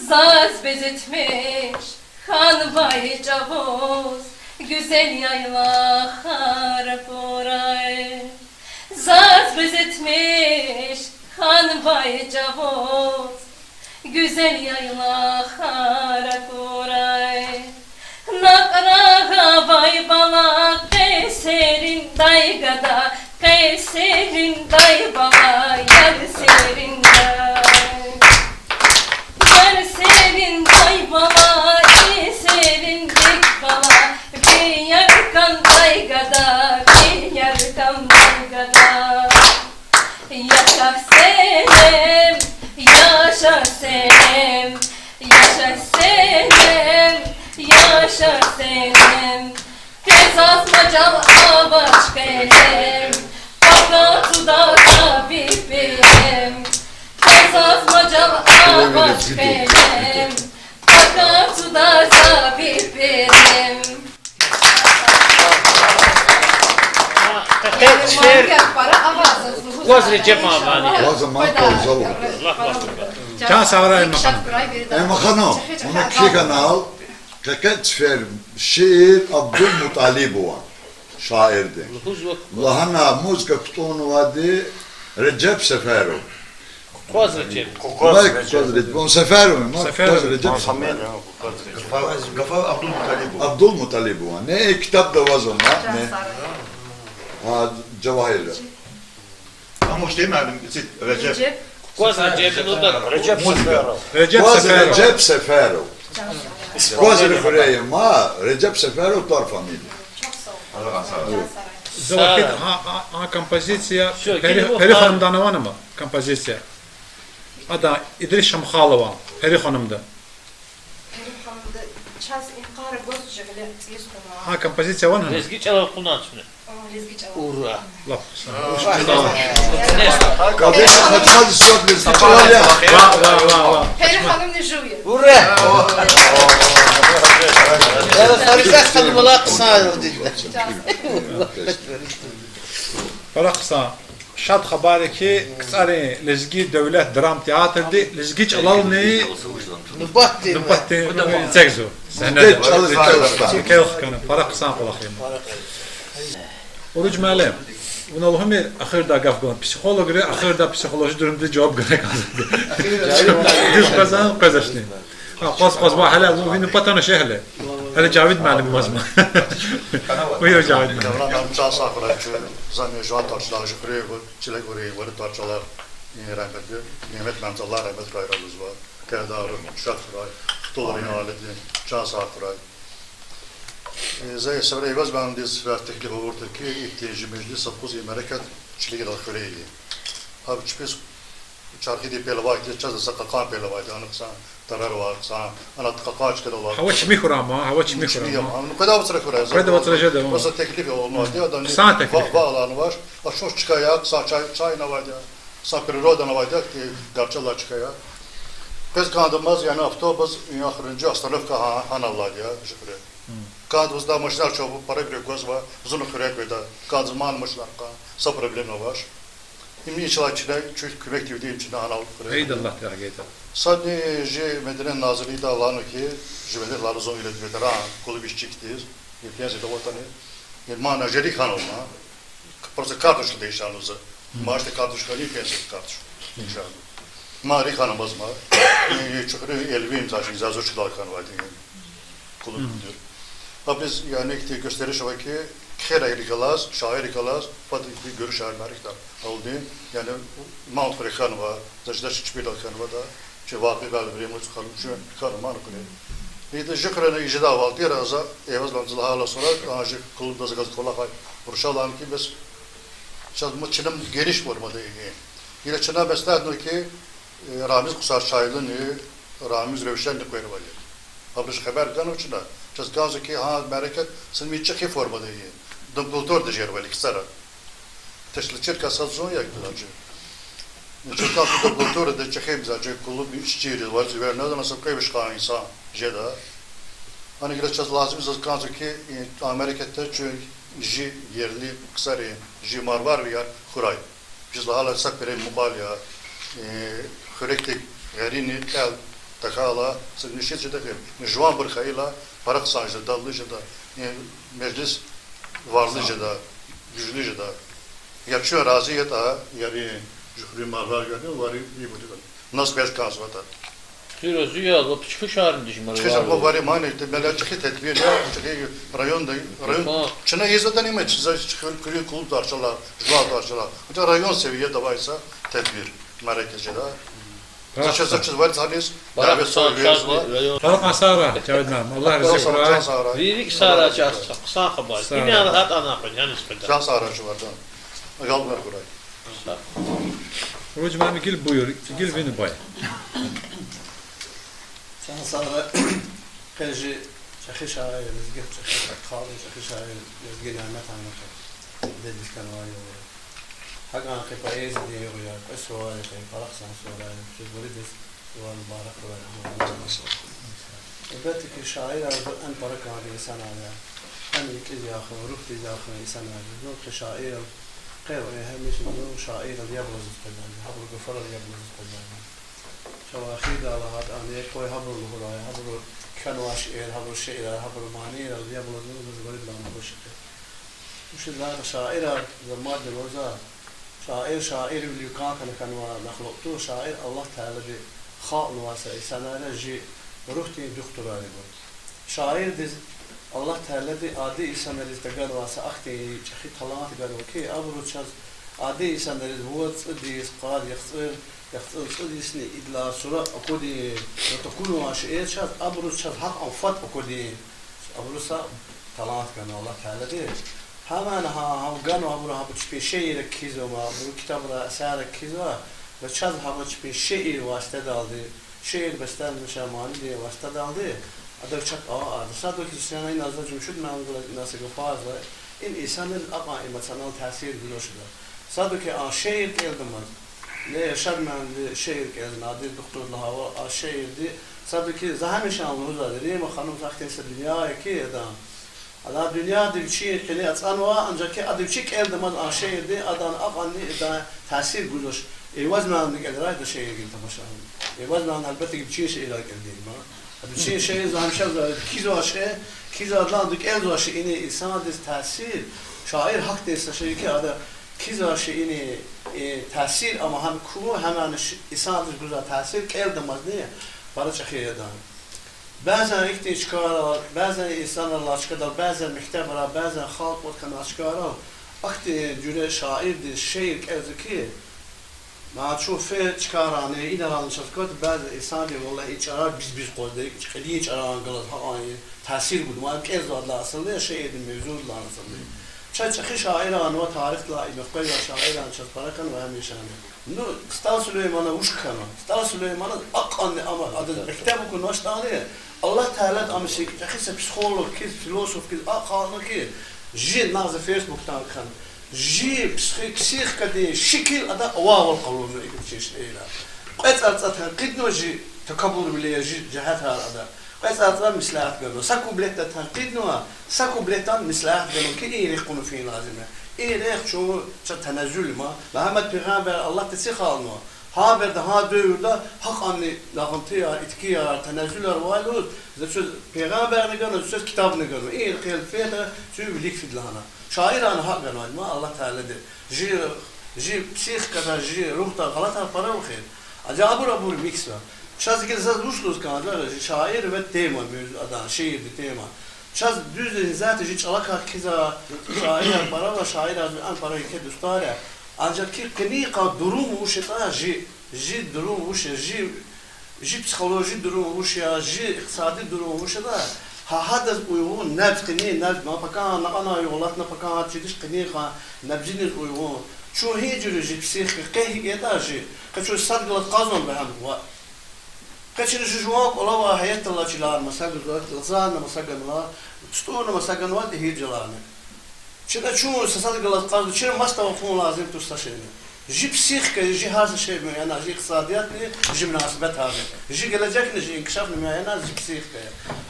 Zaz bezetmiş hanvay cavuz Güzel yayla harap oray Zaz bezetmiş hanvay cavuz Güzel yayla harap oray Naqrağa vay bala Kayserin daygada Kayserin day bala Yar serin day Yar serin day bala İyi serin dik bala Bir yarkan daygada Bir yarkan daygada Yaşa senem Yaşa senem Yaşa senem Yaşa senem Tez asmacam avaç gelem Fakat da tabibim Tez asmacam avaç gelem Fakat da tabibim Goz Recep Mavani. O zaman kozal. Can savrayım Makano. Onu ki kanal. Kakat fer şiir Abdülmuttalibova şairdi. Lahana muzika kutunu vadi Recep Seferov. Goz Recep. Goz Recep. On Seferov mu? Goz Recep. Gafar Abdülmuttalibova. Abdülmuttalibova. Ne kitap da var onda? Ne? Ha Cevahirler. Ama işte demedim. Recep. Goz Recep'in o da Recep Seferov. Recep Seferov. Goz Recep ma Recep Seferov tar familya. Zavahid ha kompozisiya Peri Hanım'dan var mı? Kompozisiya. Ada İdris Şamxalova Peri Hanım'da. Ha kompozisiya var mı? Lezgi çalar kullan şunu. Ura. Laf. Kadın kaçmaz istiyor lezgi çalar ya. Va. Peri Hanım ne jüye? Ura. Ya sarıcak kalmalar kısa dedi. Faraqsa şad xabari ki qısari lezgi devlet dram teatrdi lezgi çalalni Nubatti. Zegzo. Sende çalır çalır. Kayık kanı faraqsa qolaqim. Oruç məlim. Buna Allah'ım axırda qafqan psixologları axırda psixoloji durumda cavab görə qaldı. Düz qazan qazaşdı. Qaz va hala bu vinu patana şehle. Hala Cavid məlim mazma. Buyur Cavid məlim. Devran çağ sakıra ki zanne şu an tarçılar jükreye bu çilek oraya var tarçılar rahmetli Mehmet Memtallah rahmet gayralız var. Kerdarım şakray doların aletli çağ sakıra. Zay sevre evaz ben diz ve teklif olurdu ki ihtiyacı meclis sapuz memleket çilek alkıreye. Abi çıpes çarkı di pelvayt çaz sakakan pelvayt anıksa tarar var sa ana tkakaç kadar var. Hava çimi kurama, hava çimi kurama. Ama kadar vatra kuraya. Kadar vatra jeda. Mesela teklif olmaz diye adam. Sa teklif. Bağlanı var. Aşoş çıkaya, sa çay na var ya. Sa priroda na var ya ki garçalar çıkaya. Biz kandımız yani avtobus ahırıncı Astanovka hanallar ya şükür. Kandımızda maşlar çoğu para göz var. Uzun kürek ve de kandımız maşlar ka. Sa problem var. İmni içler içine çünkü kümek gibi içine hanal kürek. Eydallah tergeyta. Sadece Medine Nazırlığı da alanı ki Jüveler Larzon ile veteran kulüp işçiktir. Yapıyası da vatanı. Menajeri kanalına. Просто карточка değişanızı. Maaşta kartuşka değil piyasa kartuş. İnşallah. Mari kanımız var. Çünkü elbim zaten zazoçlar kanı var diye. Kulüp diyor. Ha biz yani ki gösteriş var ki Kherayri kalas, şairi kalas, fakat bir görüş armarikta oldu. Yani Mount Frekan var. Zaten hiçbir kan var da. Че ваки гал време скалучу карман куле. И да жекрена ижда валти раза еваз ланзла hala sonra anjı klubda zagaz kola kay. Urşalan ki biz şaz mıçınım geniş formada iyi. Yine çına beslerdi ki Ramiz Kusar şairliğini Ramiz Rövşen'le koyar var. Haber haber kan uçuna. Şaz gazı ki ha mereket sen mi çeki formada iyi. Doktor da yer var ikisara. Teşliçer sazon yaktılar. Çocuklar kulturu da çekeyim zaten kulüp işçileri var. Züvernerden nasıl kaymış kalan insan jeda. Hani biraz lazım zaten ki Amerika'da çünkü ji yerli kısari ji marvar ve kuray. Biz hala sakpere mubalya sürekli garini el takala sıkışıcı jeda ki juan bir khayla parak sajda dallı jeda meclis varlı jeda güçlü jeda. Yapıyor raziyet ha yani Jühri marvar görünüyor, var iyi bu diyor. Nasıl beş kaz var da. Züya, o küçük şehrin düşmanı. Çıkacak bu bari mani, böyle çıkı tedbir ya, çıkı rayon Çına yezadan ime çıkıyor kulüp darçalar, jüva darçalar. Hatta rayon seviye davaysa tedbir merkezde. Zaçız var zanis. Barak sağ rayon. Barak Sara, Cavdman. Allah razı olsun. Virik Sara çarşı, kısa haber. Yine rahat anaqın, yani ispeda. Can Sara şu vardı. Galber kuray. Hocam abi gel buyur, gel beni bay. Can Sara Kajı Çakı şair, Rızgı Çakı Khalı Çakı şair, Rızgı Nimet Anlatır. Dedik kan var ya. Hakan kıpayız diye ya. Esvare kay paraksan sonra şu burides sual mübarek var. Elbette ki şair en parak abi insan ala. En ikli yakın, ruh yakın insan ala. Yok şair غير أهم شيء إنه شاعر يبرز الفنان، حبر الجفر يبرز الفنان. شواخيد على هذا أن يكوي حبر الهراء، حبر كانوا شعر، حبر الشعر، حبر المعاني اللي يبرز منه الغريب لهم حبر الشعر. مش هذا شاعر زمان الوزا، شاعر اللي كانوا نخلقته شاعر الله تعالى بخاء واسع سنة جي روحتي دكتور عليه. شاعر دز Allah Teala adi insanları istegar varsa akti çeşit talant galiba ki abruçaz adi insanları bu diz qad yaxtıl isni idla sura akudi takunu aşiye çaz abruçaz hak afat akudi abrusa talant galiba Allah Teala de hemen ha gano abru ha bir şey kizo ma bu kitabda eser kizo ve çaz ha bir şey vasıta daldı şiir bestel müşamani diye vasıta daldı هذا شك صادق الإنسان نازل جمشود ما نقول الناس يقفاز إن إنسان الأقع مثلا تأثير بلوشده صادق شيء كيلدمن لا شر من شيء كيلدن عادي الدكتور لها شيء دي صادق زهم شان الله هذا ليه ما خانم تحتين الدنيا كي هذا على الدنيا دي شيء كني أتصنوا أنجا كي أدي شيء كيلدمن شيء دي أدان أقعني دا تأثير بلوش إيواز ما عندك الرأي ده شيء قلت ما شاء الله إيواز ما عندك بتيجي شيء إلى كذي ما هذا شيء زهم شاف كيزو أشياء كيزو أدلانك إلزو أشياء إني إنسان دس تأثير شاعر حق دس شيء كي هذا كيزو أشياء إني تأثير أما هم كم هم إنسان دس جزء تأثير كيل دمازنيه برا شخير دان بعضا إكتي إشكال بعضا إنسان الله إشكال بعضا محتمل بعضا خالق وكان إشكال أكتي جل شاعر دس شيء كيل كي ما تشوف تشكارانه إذا ران شفكات بعض إنسان والله إشارات biz قلدك خليه إشارات غلط ها تأثير بود ما كيف زاد لا أصله شيء الموجود لا أصله شايف شاعر أنا وتاريخ لا يبقى شاعر أنا شايف بركان وهميشانه إنه استاذ سليمان وش كنا استاذ سليمان أقن أما هذا كتابه كنا اشتغله الله تعالى أمس أخي سبسخولوج كيس فيلسوف كيس أقارن كي جي ناز فيسبوك تاعك جي بسيخ كدي شكل هذا واو القانون يقول شيء لا قيس أرتها قدنا جي تكبر بلي جي جهتها هذا قيس أرتها مسلاحات قالوا سكوا بلتة قدنا سكوا بلتة مسلاحات قالوا كي يريقون فيه لازمه ريق شو تنازل ما محمد پیغمبر الله تسخالنا ها برده ها دورده حق أني لغنتيا إتكيا تنازل روالود زشو پیغمبر نگانو زشو كتاب نگانو قيل فيها شو بليك في دلهنا شاعر أنا حق قالوا ما الله تعالى ده جي بسيخ كذا جي روحته غلطها para وخير acaba bu mix var şaz ki zaz uçluz kanlar şair ve tema adan şiir bir tema şaz düz zaten hiç alaka kiza şair para ve şair az an para ki dostara ancak ki klinika durum uşta ji durum uş ji psikoloji durum uş ya ji iktisadi durum uş da هذا ويهون نبز قنين نبز ما بكان أنا يغلطنا بكان تشدش قنيقة نبزين ويهون شو هي جرجي بسيخ كه يداجي كشو صدق القازم بهم كشو جواك الله حياة الله جلال مساجد لزان مساجد الله تستون مساجد وادي هي جلالنا شدا شو صدق القازم شو مستوى لازم تستشيرني جي بسيخ جي هذا الشيء أنا جي اقتصاديات جي مناسبات هذا جي جلجكني جي انكشاف أنا جي بسيخ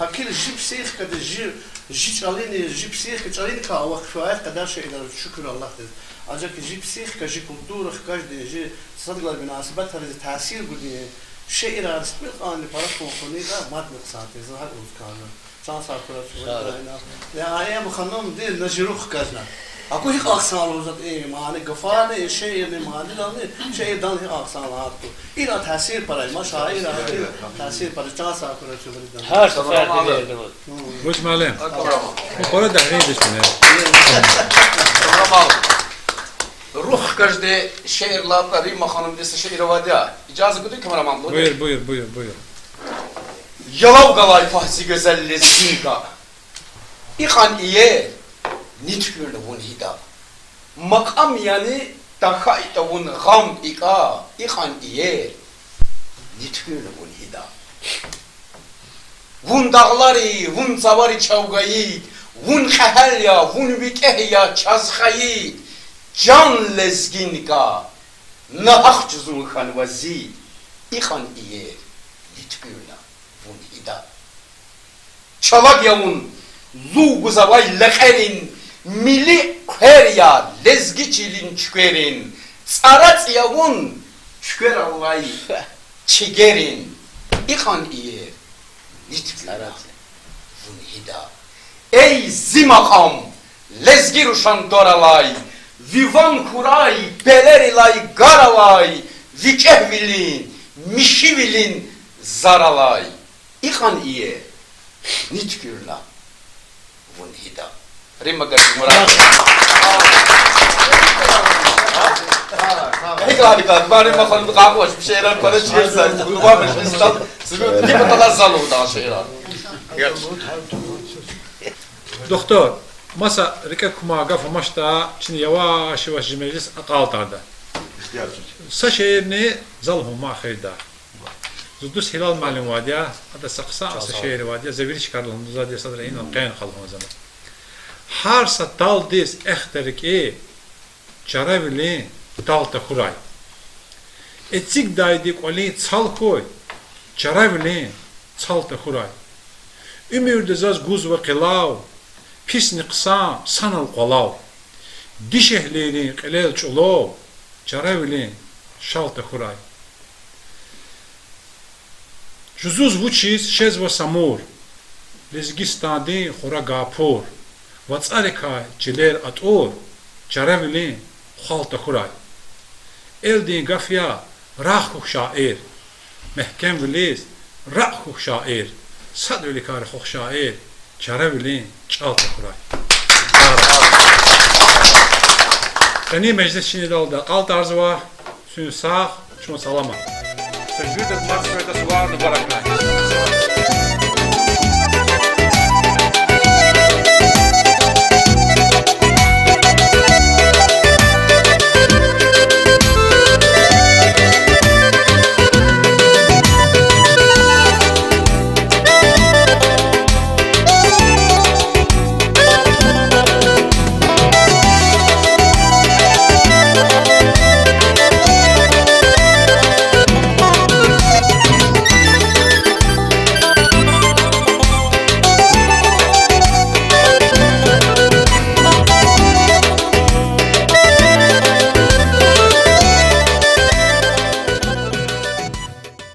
هكيل جي بسيخ كده جي تشاليني جي بسيخ تشاليني كأوقف شوية قدر شيء إلى شكر الله تز أجاك جي بسيخ كجي كولتورة كجدي جي صدق المناسبات هذا تأثير بدي شيء إلى رسمي قانون لبارك وخوني ده ما تنقصات إذا هذا كانوا شان صار كله يا أيام خنوم دي نجروخ كذا Ako hiç aksanlı uzat mani gafane şehirli mani lanı şehirden hiç aksanlı hattı. İla tesir parayı ma şair tesir parayı çağ sakura çöbürden. Her sefer verdi bu. Hoş malem. Bu para da neydi şimdi? Tamam. Ruh каждый şehirlerde Rima Hanım dese şehir vadia. İcazı kudu kameraman. Buyur. Yalavgalay fahsi güzelli zinka. İkan iye nitkürlü vun hida. Makam yani takayta vun gam ika. İkan iye nitkürlü vun hida. Vun dağları, vun zavari çavgayı, vun khehelya, vun vikehya çazgayı, can lezginka, nahak cüzun khanvazi, İkan iye nitkürlü vun hida. Çalak yavun, zu guzavay lekherin, mili kherya, lezgiçilin çükerin, tsarat yavun, çüker Allah'ı çigerin, İkan iye nitkürlü vun hida. Ey zimakam, lezgi ruşan doralay, vivan kuray, belerilay garavay, vikehvilin, mişivilin zaralay. İkan iye nitkürla vun hida. Rimma garip murat. Hiç harika. Ben Rimma Hanım'da kahve bir şeyler bana çevirsen. Kurbanmış insan. Sizin gibi kadar zalı daha şeyler. Doktor, masa rike kuma gafa maçta şimdi yavaş meclis qaltardı. Sa şehirni zalhum mahirda. Zudus hilal malum vadiya, hada saqsa asa şehir vadiya, zaviri çıkarılın, zadiya sadra inan qayn qalhum zaman. Harsa tal dis ehteriki çaravili talta xuray. Etsik daydik oli çal koy. Çaravili çalta xuray. Ümürde zaz guz ve qilav. Pisni qsa sanal qolav. Diş ehleri qilel çolov. Çaravili şalta xuray. Juzuz vuçis şez ve samur. Lezgistadi xura gapur. Vatsarika çiler atur. Çaravili xalta xuray. Eldi gafya rahux şair. Mehkem viliz rahux şair. Sadvili kar xux şair. Çaravili çalta xuray. Qani meclis şimdi dalda. Qalt arzı var. Sün sağ. Şunu salama. Tecrüde marşveda suvarını baraklar.